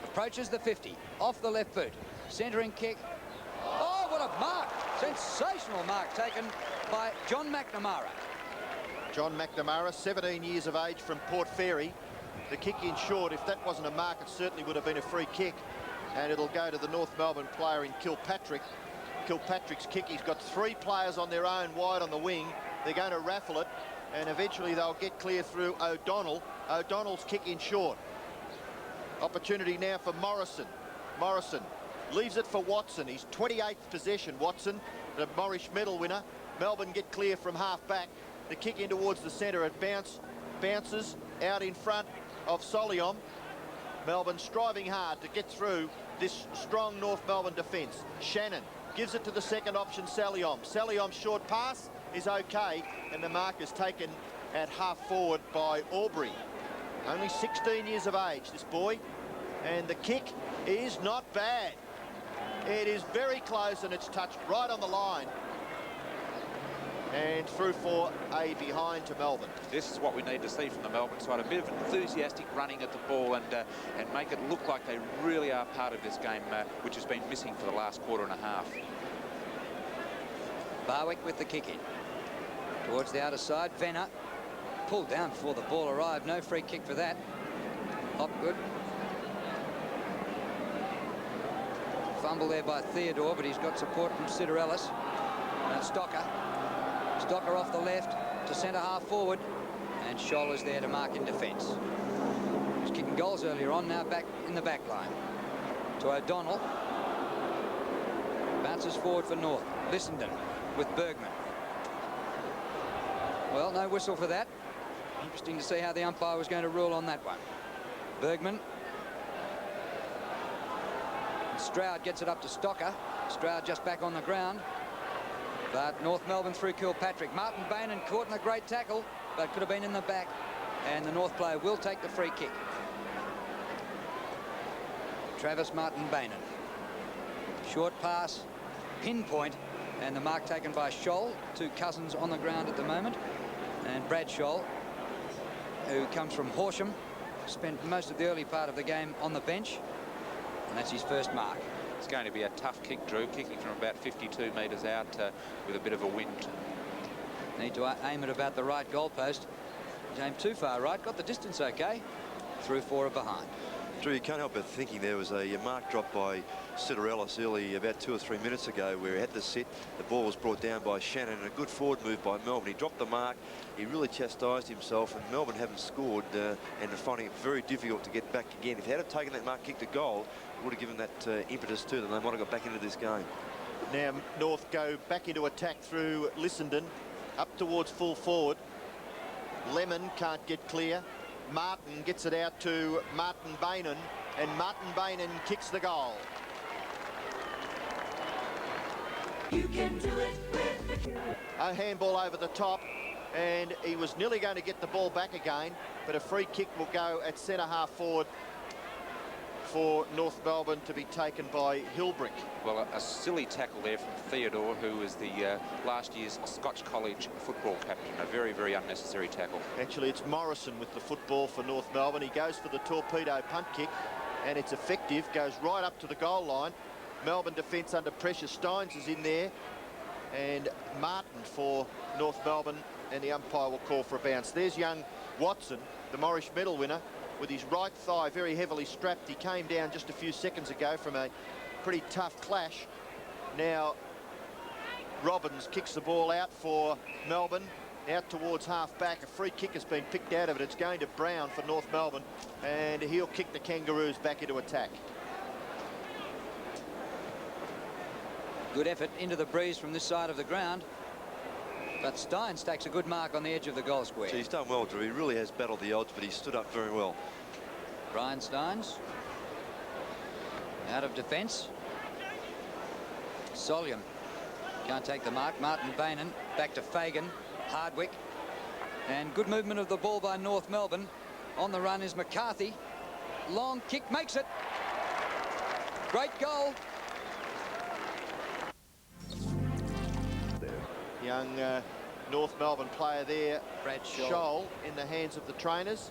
approaches the 50. Off the left boot. Centering kick. Oh, what a mark! Sensational mark taken by John McNamara. John McNamara, 17 years of age from Port Fairy. The kick in short, if that wasn't a mark, it certainly would have been a free kick. And it'll go to the North Melbourne player in Kilpatrick. Kilpatrick's kick, he's got 3 players on their own wide on the wing. They're going to raffle it, and eventually they'll get clear through O'Donnell. O'Donnell's kick in short. Opportunity now for Morrison. Morrison leaves it for Watson. He's 28th possession, Watson, the Morris medal winner. Melbourne get clear from half back. The kick in towards the centre. It bounces out in front of Soliom. Melbourne striving hard to get through this strong North Melbourne defence. Shannon gives it to the second option, Saliom. Saliom's short pass is okay, and the mark is taken at half forward by Aubrey. Only 16 years of age, this boy, and the kick is not bad. It is very close, and it's touched right on the line. And through for a behind to Melbourne. This is what we need to see from the Melbourne side. A bit of enthusiastic running at the ball and make it look like they really are part of this game, which has been missing for the last quarter and a half. Barwick with the kick in. Towards the outer side, Venner pulled down before the ball arrived. No free kick for that. Hopgood. Fumble there by Theodore, but he's got support from Siderellis. And Stocker. Stocker off the left to centre half forward, and Scholl is there to mark in defence. He was kicking goals earlier on, now back in the back line. To O'Donnell. Bounces forward for North. Lissenden with Bergman. Well, no whistle for that. Interesting to see how the umpire was going to rule on that one. Bergman. Stroud gets it up to Stocker. Stroud just back on the ground. But North Melbourne through Kilpatrick. Martin Bainan caught in a great tackle, but could have been in the back. And the North player will take the free kick. Travis Martin Bainan. Short pass, pinpoint, and the mark taken by Scholl. 2 cousins on the ground at the moment. And Brad Scholl, who comes from Horsham, spent most of the early part of the game on the bench. And that's his first mark. It's going to be a tough kick, Drew, kicking from about 52 metres out with a bit of a wind. Need to aim at about the right goalpost. He's aimed too far right, got the distance okay. Through 4 behind. Drew, you can't help but thinking there was a mark drop by Siderellis early, about 2 or 3 minutes ago, where he had the sit. The ball was brought down by Shannon, and a good forward move by Melbourne. He dropped the mark. He really chastised himself, and Melbourne haven't scored and are finding it very difficult to get back again. If they had taken that mark kick to goal, it would have given that impetus to them. They might have got back into this game. Now North go back into attack through Lissenden, up towards full forward. Lemon can't get clear. Martin gets it out to Martin Bainan, and Martin Bainan kicks the goal. You can do it with the... A handball over the top, and he was nearly going to get the ball back again, but a free kick will go at centre half forward for North Melbourne to be taken by Hilbrick. Well, a silly tackle there from Theodore, who was the last year's Scotch College football captain. A very, very unnecessary tackle. Actually, it's Morrison with the football for North Melbourne. He goes for the torpedo punt kick, and it's effective. Goes right up to the goal line. Melbourne defence under pressure. Steins is in there, and Martin for North Melbourne, and the umpire will call for a bounce. There's young Watson, the Morris medal winner, with his right thigh very heavily strapped. He came down just a few seconds ago from a pretty tough clash. Now Robbins kicks the ball out for Melbourne, out towards half back. A free kick has been picked out of it. It's going to Brown for North Melbourne, and he'll kick the Kangaroos back into attack. Good effort into the breeze from this side of the ground. But Steins takes a good mark on the edge of the goal square. So he's done well, Drew. He really has battled the odds, but he stood up very well. Brian Steins out of defence. Solium can't take the mark. Martin Bainan back to Fagan. Hardwick. And good movement of the ball by North Melbourne. On the run is McCarthy. Long kick, makes it. Great goal. Young North Melbourne player there, Brad Scholl, in the hands of the trainers.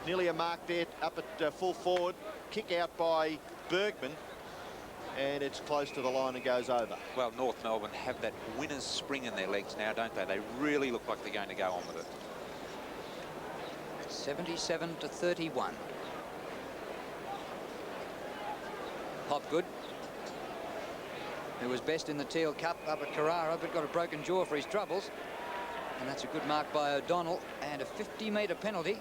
Nearly a mark there up at full forward. Kick out by Bergman. And it's close to the line and goes over. Well, North Melbourne have that winner's spring in their legs now, don't they? They really look like they're going to go on with it. 77-31. Hopgood, who was best in the Teal Cup up at Carrara, but got a broken jaw for his troubles. And that's a good mark by O'Donnell, and a 50-metre penalty.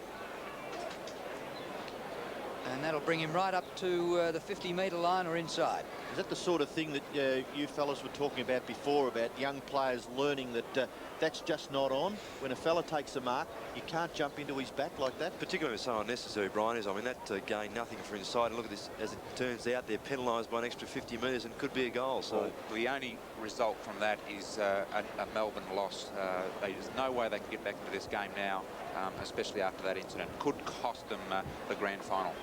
And that'll bring him right up to the 50-metre line or inside. Is that the sort of thing that you fellas were talking about before, about young players learning that that's just not on? When a fella takes a mark, you can't jump into his back like that? Particularly if it's so unnecessary, Brian, is, I mean, that gained nothing for inside. And look at this, as it turns out, they're penalised by an extra 50 metres and could be a goal. So well, the only result from that is a Melbourne loss. There's no way they can get back into this game now, especially after that incident. Could cost them the grand final.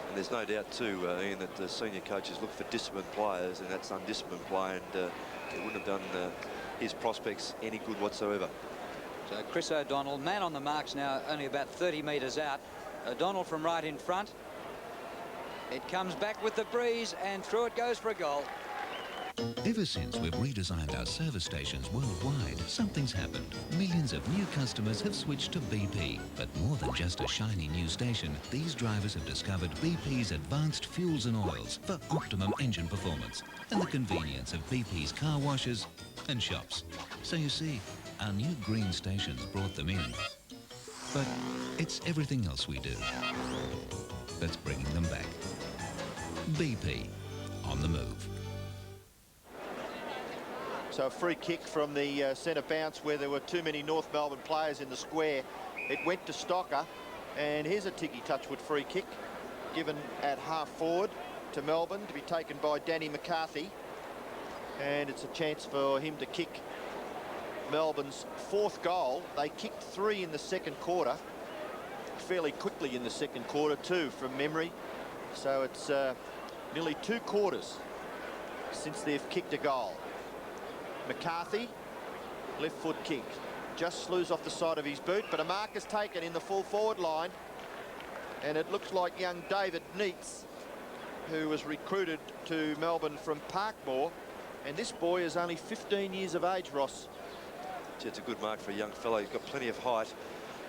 And there's no doubt too, Ian, that the senior coaches look for disciplined players, and that's undisciplined player, and it wouldn't have done his prospects any good whatsoever. So Chris O'Donnell, man on the marks now, only about 30 metres out. O'Donnell from right in front. It comes back with the breeze, and through it goes for a goal. Ever since we've redesigned our service stations worldwide, something's happened. Millions of new customers have switched to BP. But more than just a shiny new station, these drivers have discovered BP's advanced fuels and oils for optimum engine performance and the convenience of BP's car washes and shops. So you see, our new green stations brought them in. But it's everything else we do that's bringing them back. BP, on the move. So a free kick from the centre bounce where there were too many North Melbourne players in the square. It went to Stocker, and here's a Tiggy Touchwood free kick given at half forward to Melbourne to be taken by Danny McCarthy, and it's a chance for him to kick Melbourne's fourth goal. They kicked 3 in the second quarter, fairly quickly in the second quarter too, from memory. So it's nearly 2 quarters since they've kicked a goal. McCarthy, left foot kick, just slews off the side of his boot, but a mark is taken in the full forward line, and it looks like young David Neitz, who was recruited to Melbourne from Parkmore, and this boy is only 15 years of age, Ross. It's a good mark for a young fellow. He's got plenty of height,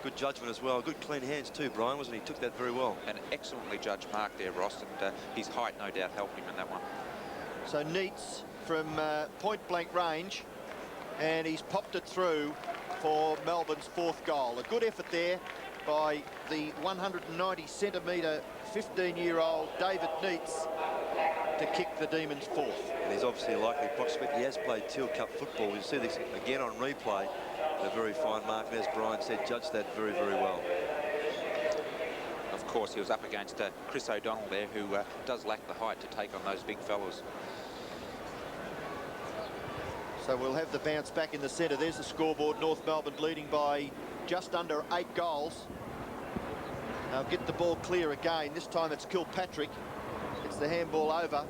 good judgment as well, good clean hands too, Brian, wasn't he? Took that very well. An excellently judged mark there, Ross, and his height no doubt helped him in that one. So Neitz from point-blank range, and he's popped it through for Melbourne's fourth goal. A good effort there by the 190-centimetre, 15-year-old David Neitz to kick the Demons fourth. And he's obviously a likely prospect. He has played Teal Cup football. You'll see this again on replay. A very fine mark, and as Brian said, judged that very, very well. Of course, he was up against Chris O'Donnell there, who does lack the height to take on those big fellas. So we'll have the bounce back in the centre. There's the scoreboard. North Melbourne leading by just under 8 goals. Now get the ball clear again. This time it's Kilpatrick. It's the handball over,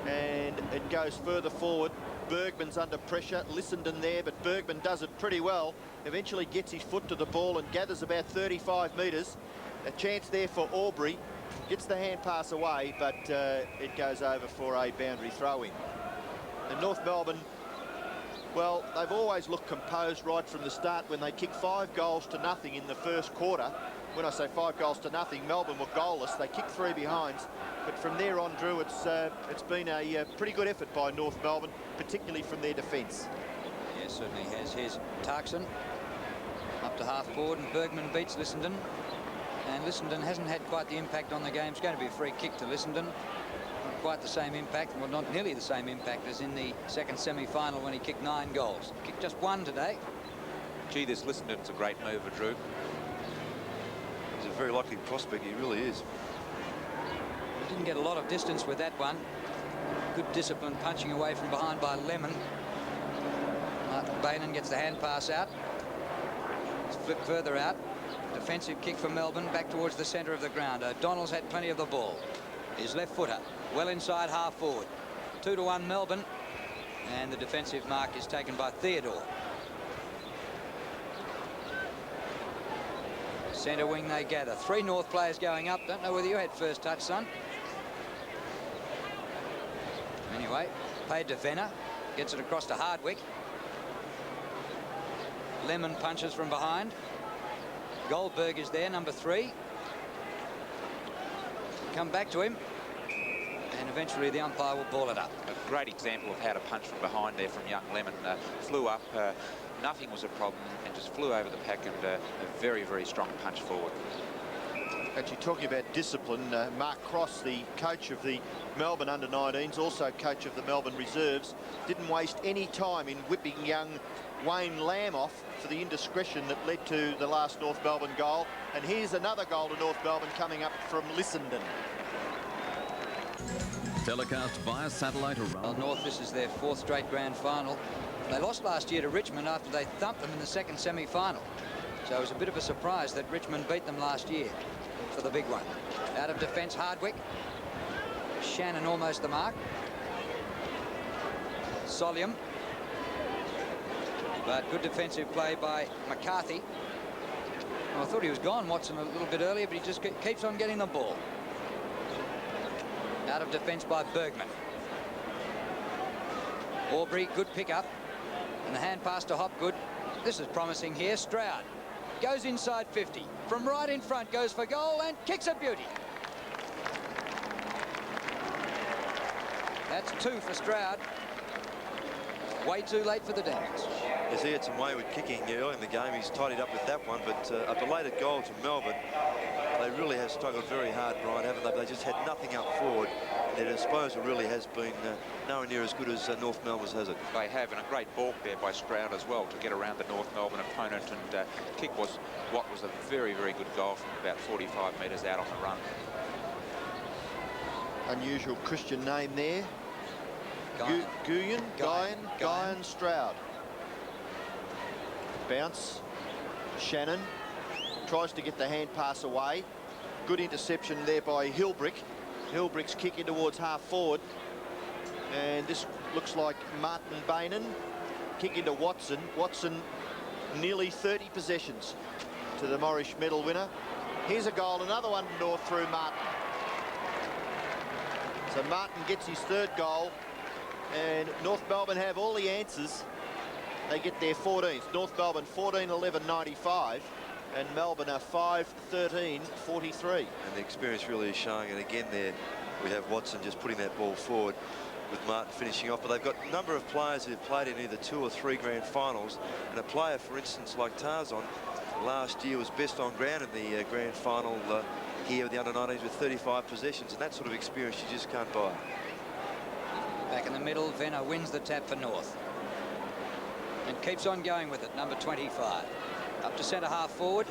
and it goes further forward. Bergman's under pressure. Lissenden there, but Bergman does it pretty well. Eventually gets his foot to the ball and gathers about 35 metres. A chance there for Aubrey. Gets the hand pass away, but it goes over for a boundary throw-in. And North Melbourne, well, they've always looked composed right from the start. When they kicked 5 goals to nothing in the first quarter, when I say 5 goals to nothing, Melbourne were goalless. They kicked 3 behinds, but from there on, Drew, it's been a pretty good effort by North Melbourne, particularly from their defence. Yes, certainly has. Here's Tarkson up to half forward, and Bergman beats Lissenden. And Lissenden hasn't had quite the impact on the game. It's going to be a free kick to Lissenden. quite the same impact, well, not nearly the same impact as in the second semi-final when he kicked 9 goals. Kicked just 1 today. Gee, this Lissonden's a great mover, Drew. He's a very likely prospect, he really is. He didn't get a lot of distance with that one. Good discipline punching away from behind by Lemon. Martin Bainan gets the hand pass out. It's flipped further out. Defensive kick for Melbourne back towards the centre of the ground. O'Donnell's had plenty of the ball. His left footer well inside half forward. 2-1 Melbourne, and the defensive mark is taken by Theodore. Centre wing they gather. 3 North players going up. Don't know whether you had first touch, son. Anyway, paid to Venner. Gets it across to Hardwick. Lemon punches from behind. Goldberg is there, number 3. Come back to him. And eventually the umpire will ball it up. A great example of how to punch from behind there from young Lemon. Flew up, nothing was a problem, and just flew over the pack, and a very, very strong punch forward. Actually, talking about discipline, Mark Cross, the coach of the Melbourne under-19s, also coach of the Melbourne Reserves, didn't waste any time in whipping young Wayne Lamb off for the indiscretion that led to the last North Melbourne goal. And here's another goal to North Melbourne coming up from Lissenden. Telecast via satellite around. Well, North, this is their 4th straight grand final. They lost last year to Richmond after they thumped them in the second semi-final. So it was a bit of a surprise that Richmond beat them last year for the big one. Out of defence, Hardwick. Shannon almost the mark. Solium. But good defensive play by McCarthy. Well, I thought he was gone, Watson, a little bit earlier, but he just keeps on getting the ball. Out of defence by Bergman. Aubrey, good pick-up. And the hand pass to Hopgood. This is promising here. Stroud goes inside 50. From right in front, goes for goal and kicks a beauty. That's 2 for Stroud. Way too late for the Demons. Yes, he had some wayward kicking early in the game. He's tidied up with that one, but a belated goal to Melbourne. They really have struggled very hard, Brian, haven't they? They just had nothing up forward. Their disposal really has been nowhere near as good as North Melbourne's, has it? They have, and a great balk there by Stroud as well to get around the North Melbourne opponent, and kick was what was a very, very good goal from about 45 metres out on the run. Unusual Christian name there. Guyan Stroud. Bounce. Shannon tries to get the hand pass away. Good interception there by Hilbrick. Hilbrick's kick in towards half forward. And this looks like Martin Bainan. Kick into Watson. Watson nearly 30 possessions to the Morris medal winner. Here's a goal, another one to North through Martin. So Martin gets his 3rd goal, and North Melbourne have all the answers. They get their 14th. North Melbourne 14-11-95, and Melbourne are 5-13-43. And the experience really is showing, and again there we have Watson just putting that ball forward with Martin finishing off. But they've got a number of players who've played in either 2 or 3 grand finals, and a player, for instance, like Tarzan, last year was best on ground in the grand final here with the under-19s with 35 possessions, and that sort of experience you just can't buy. Back in the middle, Venner wins the tap for North. And keeps on going with it, number 25. Up to centre half forward.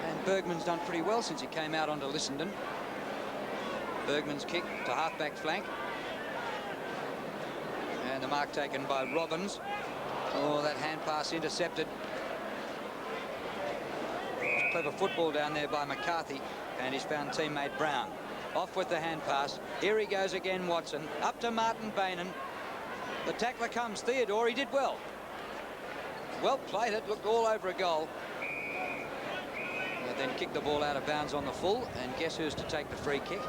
And Bergman's done pretty well since he came out onto Lissenden. Bergman's kick to half-back flank. And the mark taken by Robbins. Oh, that hand pass intercepted. Clever football down there by McCarthy, and he's found teammate Brown. Off with the hand pass. Here he goes again, Watson. Up to Martin Bainan. The tackler comes, Theodore. He did well. Well played it, looked all over a goal. But then kicked the ball out of bounds on the full, and guess who's to take the free kick?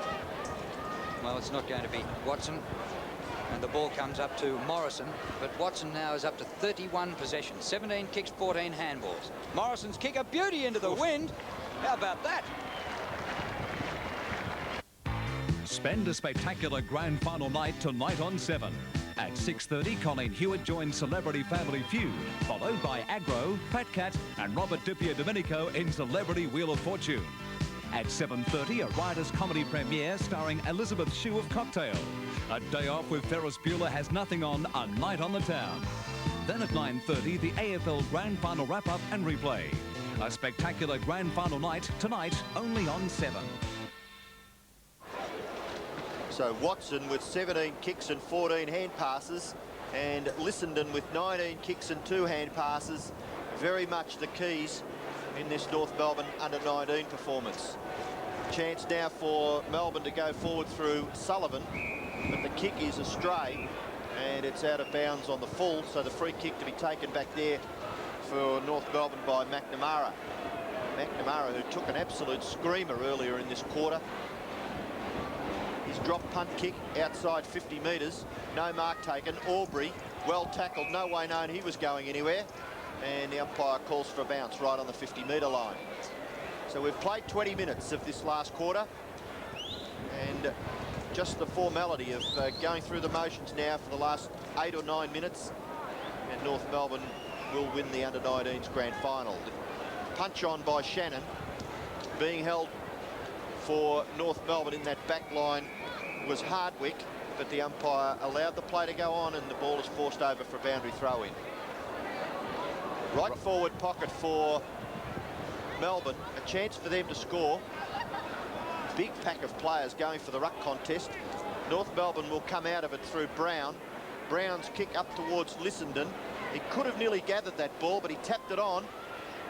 Well, it's not going to be Watson. And the ball comes up to Morrison, but Watson now is up to 31 possessions, 17 kicks, 14 handballs. Morrison's kick, a beauty into the wind. How about that? Spend a spectacular grand final night tonight on 7. At 6:30, Colleen Hewitt joins Celebrity Family Feud, followed by Agro, Fat Cat and Robert Dipia Domenico in Celebrity Wheel of Fortune. At 7:30, a Writers' Comedy premiere starring Elizabeth Shue of Cocktail. A day off with Ferris Bueller Has Nothing On, A Night on the Town. Then at 9:30, the AFL Grand Final wrap-up and replay. A spectacular Grand Final night tonight, only on 7. So Watson with 17 kicks and 14 hand passes, and Lissenden with 19 kicks and 2 hand passes. Very much the keys in this North Melbourne under-19 performance. Chance now for Melbourne to go forward through Sullivan, but the kick is astray and it's out of bounds on the full, so the free kick to be taken back there for North Melbourne by McNamara. McNamara, who took an absolute screamer earlier in this quarter. His drop punt kick outside 50 metres, no mark taken. Aubrey, well tackled, no way known he was going anywhere. And the umpire calls for a bounce right on the 50-metre line. So we've played 20 minutes of this last quarter, and just the formality of going through the motions now for the last 8 or 9 minutes, and North Melbourne will win the under-19s grand final. Punch on by Shannon, being held for North Melbourne in that back line was Hardwick, but the umpire allowed the play to go on and the ball is forced over for a boundary throw-in. Right forward pocket for Melbourne, a chance for them to score. Big pack of players going for the ruck contest. North Melbourne will come out of it through Brown. Brown's kick up towards Lissenden. He could have nearly gathered that ball, but he tapped it on.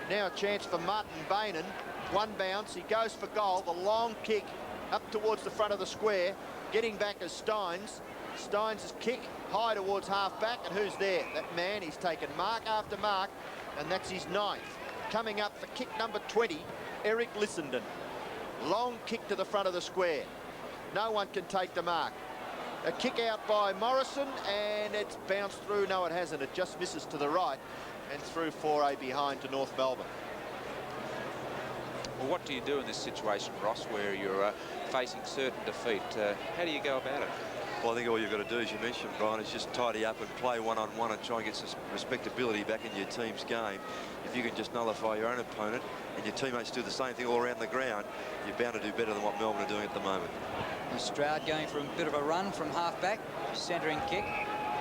Now a chance for Martin Bainan. One bounce, he goes for goal. The long kick up towards the front of the square. Getting back as Steins. Steins' kick high towards half-back, and who's there? That man. He's taken mark after mark, and that's his 9th. Coming up for kick number 20, Eric Lissenden. Long kick to the front of the square. No one can take the mark. A kick out by Morrison, and it's bounced through. No, it hasn't. It just misses to the right, and through 4A behind to North Melbourne. Well, what do you do in this situation, Ross, where you're facing certain defeat? How do you go about it? Well, I think all you've got to do, as you mentioned, Brian, is just tidy up and play one-on-one and try and get some respectability back in your team's game. If you can just nullify your own opponent and your teammates do the same thing all around the ground, you're bound to do better than what Melbourne are doing at the moment. Stroud going for a bit of a run from half-back, centering kick.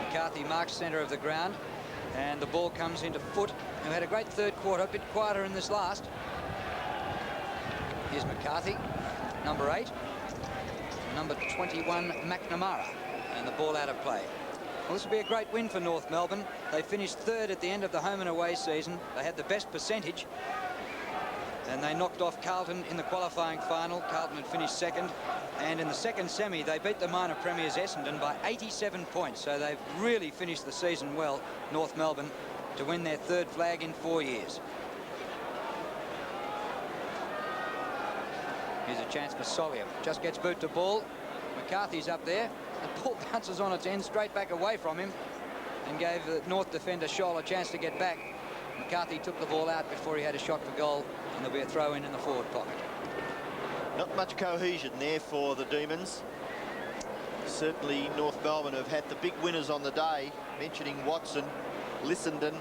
McCarthy marks centre of the ground, and the ball comes into Foot, who had a great third quarter, a bit quieter in this last. Here's McCarthy, number 8. Number 21, McNamara, and the ball out of play. Well, this will be a great win for North Melbourne. They finished 3rd at the end of the home and away season. They had the best percentage, and they knocked off Carlton in the qualifying final. Carlton had finished 2nd, and in the second semi, they beat the minor premiers Essendon by 87 points. So they've really finished the season well, North Melbourne, to win their 3rd flag in 4 years. Here's a chance for Solium. Just gets boot to ball. McCarthy's up there. The ball bounces on its end straight back away from him and gave the North defender Scholl a chance to get back. McCarthy took the ball out before he had a shot for goal, and there'll be a throw-in in the forward pocket. Not much cohesion there for the Demons. Certainly North Melbourne have had the big winners on the day, mentioning Watson, Lissenden,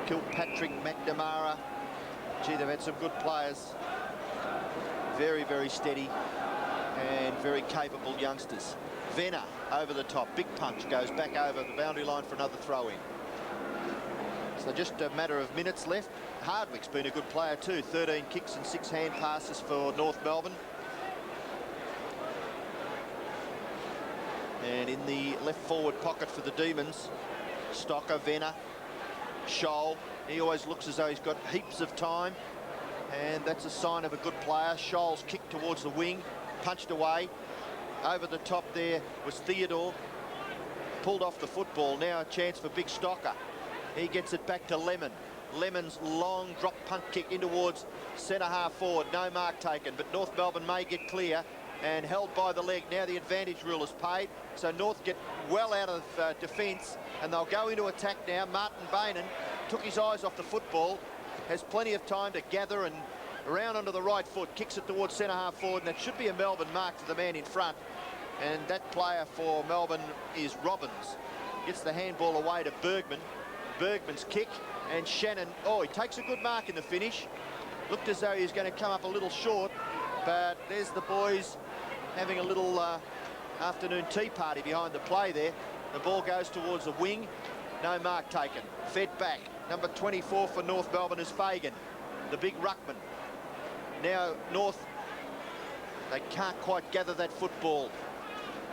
Kilpatrick, McNamara. Gee, they've had some good players. Very, very steady and very capable youngsters. Venner over the top, big punch, goes back over the boundary line for another throw-in. So just a matter of minutes left. Hardwick's been a good player too, 13 kicks and 6 hand passes for North Melbourne. And in the left forward pocket for the Demons, Stocker, Venner, Scholl. He always looks as though he's got heaps of time, and that's a sign of a good player. Scholl's kick towards the wing, punched away. Over the top there was Theodore, pulled off the football. Now a chance for Big Stocker. He gets it back to Lemon. Lemon's long drop punt kick in towards centre half forward. No mark taken, but North Melbourne may get clear and held by the leg. Now the advantage rule is paid, so North get well out of defence, and they'll go into attack now. Martin Bainan took his eyes off the football, has plenty of time to gather and around onto the right foot, kicks it towards centre half forward, and that should be a Melbourne mark to the man in front. And that player for Melbourne is Robbins. Gets the handball away to Bergman. Bergman's kick, and Shannon, oh, he takes a good mark in the finish. Looked as though he was going to come up a little short, but there's the boys having a little afternoon tea party behind the play there. The ball goes towards the wing. No mark taken. Fed back. Number 24 for North Melbourne is Fagan, the big ruckman. Now North, they can't quite gather that football.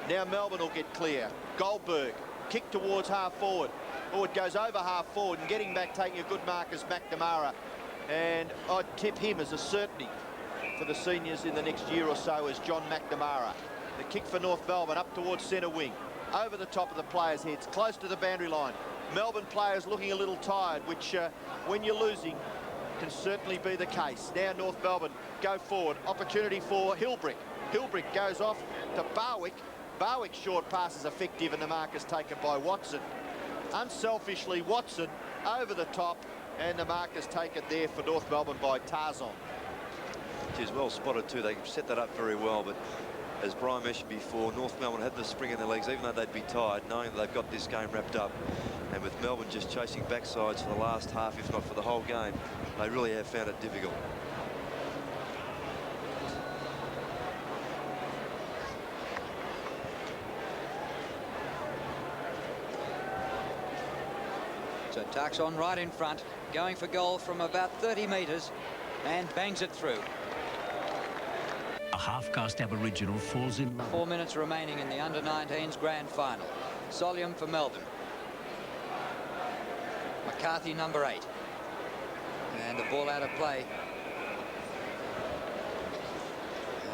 Now Melbourne will get clear. Goldberg, kick towards half forward. Oh, it goes over half forward, and getting back, taking a good mark is McNamara. And I'd tip him as a certainty for the seniors in the next year or so as John McNamara. The kick for North Melbourne up towards centre wing. Over the top of the players' heads, close to the boundary line. Melbourne players looking a little tired, which when you're losing can certainly be the case. Now North Melbourne go forward. Opportunity for Hilbrick. Hilbrick goes off to Barwick. Barwick's short pass is effective and the mark is taken by Watson. Unselfishly, Watson over the top, and the mark is taken there for North Melbourne by Tarzan. Which is well spotted too. They set that up very well, but as Brian mentioned before, North Melbourne had the spring in their legs, even though they'd be tired, knowing that they've got this game wrapped up. And with Melbourne just chasing backsides for the last half, if not for the whole game, they really have found it difficult. So Tarzan right in front, going for goal from about 30 metres and bangs it through. A half-caste Aboriginal falls in love. 4 minutes remaining in the under-19s grand final. Solium for Melbourne. McCarthy number 8. And the ball out of play.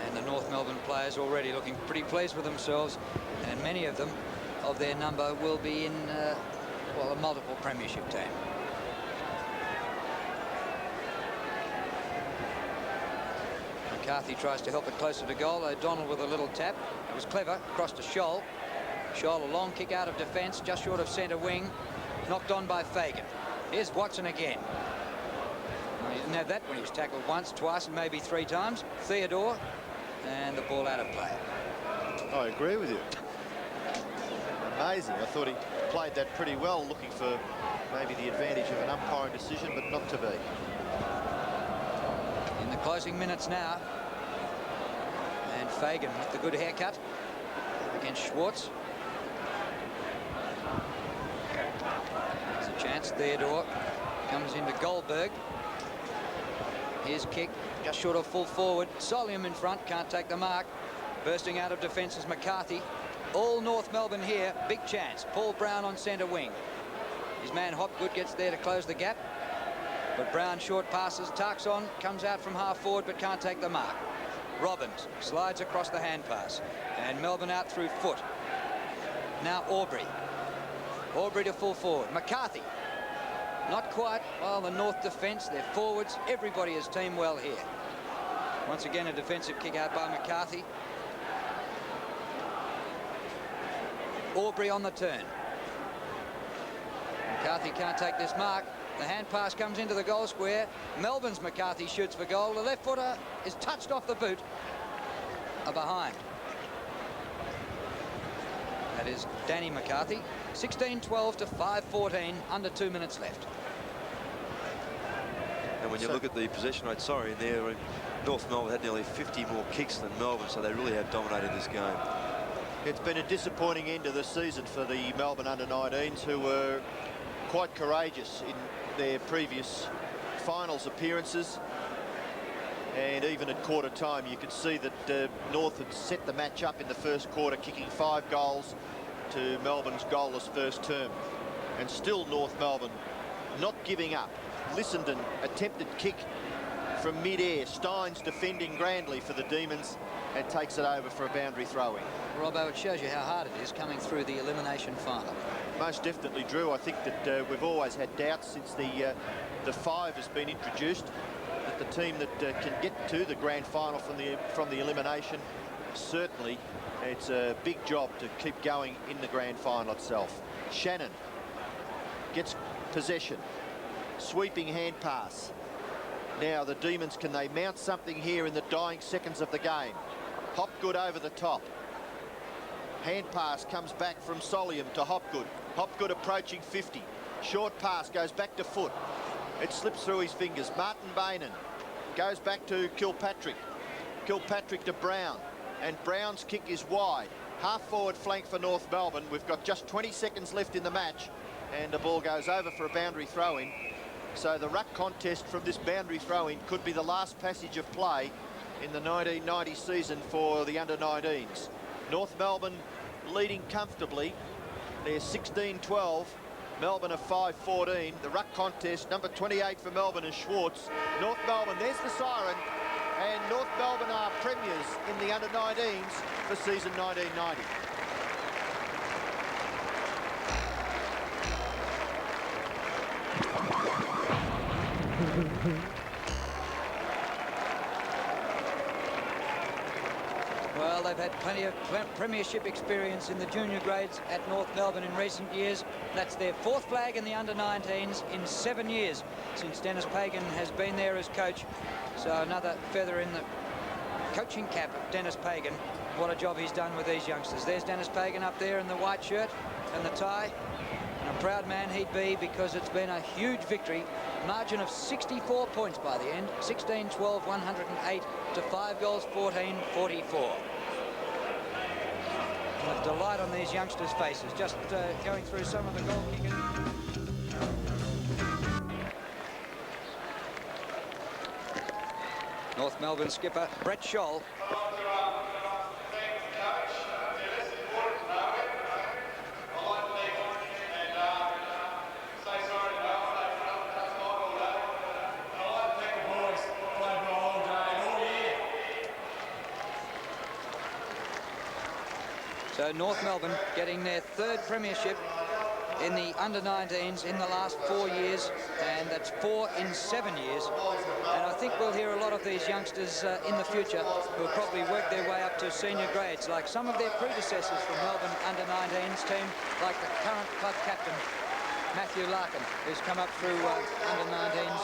And the North Melbourne players already looking pretty pleased with themselves, and many of them of their number will be in well, a multiple premiership team. McCarthy tries to help it closer to goal. O'Donnell with a little tap. It was clever. Across to Scholl. Scholl, a long kick out of defence, just short of centre wing. Knocked on by Fagan. Here's Watson again. Well, he didn't have that when he was tackled once, twice, and maybe 3 times. Theodore, and the ball out of play. I agree with you. Amazing. I thought he played that pretty well, looking for maybe the advantage of an umpiring decision, but not to be. In the closing minutes now. And Fagan with the good haircut against Schwartz. There's a chance. Theodore comes into Goldberg. Here's kick, just short of full forward. Solium in front, can't take the mark. Bursting out of defence is McCarthy. All North Melbourne here, big chance. Paul Brown on centre wing. His man Hopgood gets there to close the gap. But Brown short passes. Tarzan comes out from half forward but can't take the mark. Robbins slides across the hand pass. And Melbourne out through foot. Now Aubrey. Aubrey to full forward. McCarthy. Not quite. Well, the North defence, their forwards, everybody is team well here. Once again, a defensive kick out by McCarthy. Aubrey on the turn. McCarthy can't take this mark. The hand pass comes into the goal square. Melbourne's McCarthy shoots for goal. The left footer is touched off the boot. Behind. That is Danny McCarthy. 16-12 to 5-14, under 2 minutes left. And when you look at the possession rate, sorry, there, North Melbourne had nearly 50 more kicks than Melbourne, so they really have dominated this game. It's been a disappointing end of the season for the Melbourne under-19s, who were quite courageous in their previous finals appearances. And even at quarter time, you could see that North had set the match up in the first quarter, kicking 5 goals to Melbourne's goalless first term. And still North Melbourne not giving up. Lissenden attempted kick from mid-air. Steins defending grandly for the Demons and takes it over for a boundary throw-in. Robbo, it shows you how hard it is coming through the elimination final. Most definitely, Drew. I think that we've always had doubts since the 5 has been introduced, that the team that can get to the grand final from the elimination, certainly it's a big job to keep going in the grand final itself. Shannon gets possession. Sweeping hand pass. Now the Demons, can they mount something here in the dying seconds of the game? Hopgood over the top. Hand pass comes back from Solium to Hopgood. Hopgood approaching 50. Short pass goes back to foot. It slips through his fingers. Martin Bainan goes back to Kilpatrick. Kilpatrick to Brown, and Brown's kick is wide. Half-forward flank for North Melbourne. We've got just 20 seconds left in the match, and the ball goes over for a boundary throw-in. So the ruck contest from this boundary throw-in could be the last passage of play in the 1990 season for the under-19s. North Melbourne leading comfortably. They're 16-12. Melbourne are 5-14. The ruck contest, number 28 for Melbourne is Schwartz. North Melbourne, there's the siren. And North Melbourne are premiers in the under-19s for season 1990. Well, they've had plenty of premiership experience in the junior grades at North Melbourne in recent years. That's their 4th flag in the under-19s in 7 years since Dennis Pagan has been there as coach. So another feather in the coaching cap of Dennis Pagan. What a job he's done with these youngsters. There's Dennis Pagan up there in the white shirt and the tie. And a proud man he'd be, because it's been a huge victory. Margin of 64 points by the end. 16-12, 108 to 5 goals, 14, 44. And a delight on these youngsters' faces. Just going through some of the goal kickers. North Melbourne skipper Brett Scholl. So North Melbourne getting their 3rd premiership in the under-19s in the last 4 years, and that's 4 in 7 years. And I think we'll hear a lot of these youngsters in the future who'll probably work their way up to senior grades, like some of their predecessors from Melbourne under-19s team, like the current club captain Matthew Larkin, who's come up through under-19s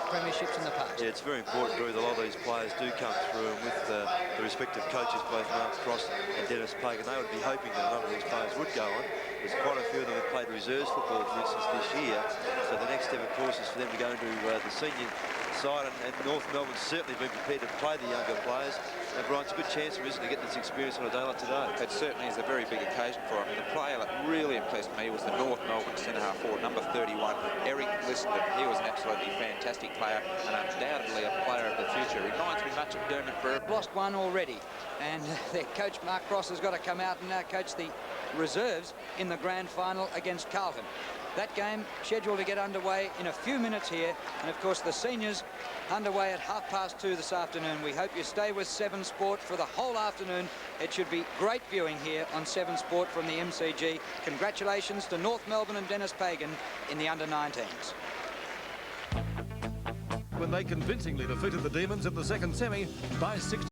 premierships in the past. Yeah, it's very important, Drew, that a lot of these players do come through, and with the respective coaches, both Mark Cross and Dennis Pagan, they would be hoping that a lot of these players would go on. There's quite a few of them have played reserves football, for instance, this year. So the next step, of course, is for them to go into the senior side, and North Melbourne's certainly been prepared to play the younger players. And Brian, it's a good chance for him, isn't it, to get this experience on a day like today? It certainly is a very big occasion for him. And the player that really impressed me was the North Melbourne centre-half forward, number 31, Eric Listenden. He was an absolutely fantastic player and undoubtedly a player of the future. Reminds me much of Dermot Burke. Lost one already, and their coach Mark Cross has got to come out and now coach the reserves in the grand final against Carlton. That game scheduled to get underway in a few minutes here, and of course the seniors underway at 2:30 this afternoon. We hope you stay with 7 Sport for the whole afternoon. It should be great viewing here on 7 Sport from the MCG. Congratulations to North Melbourne and Dennis Pagan in the under-19s. When they convincingly defeated the Demons in the second semi by 6.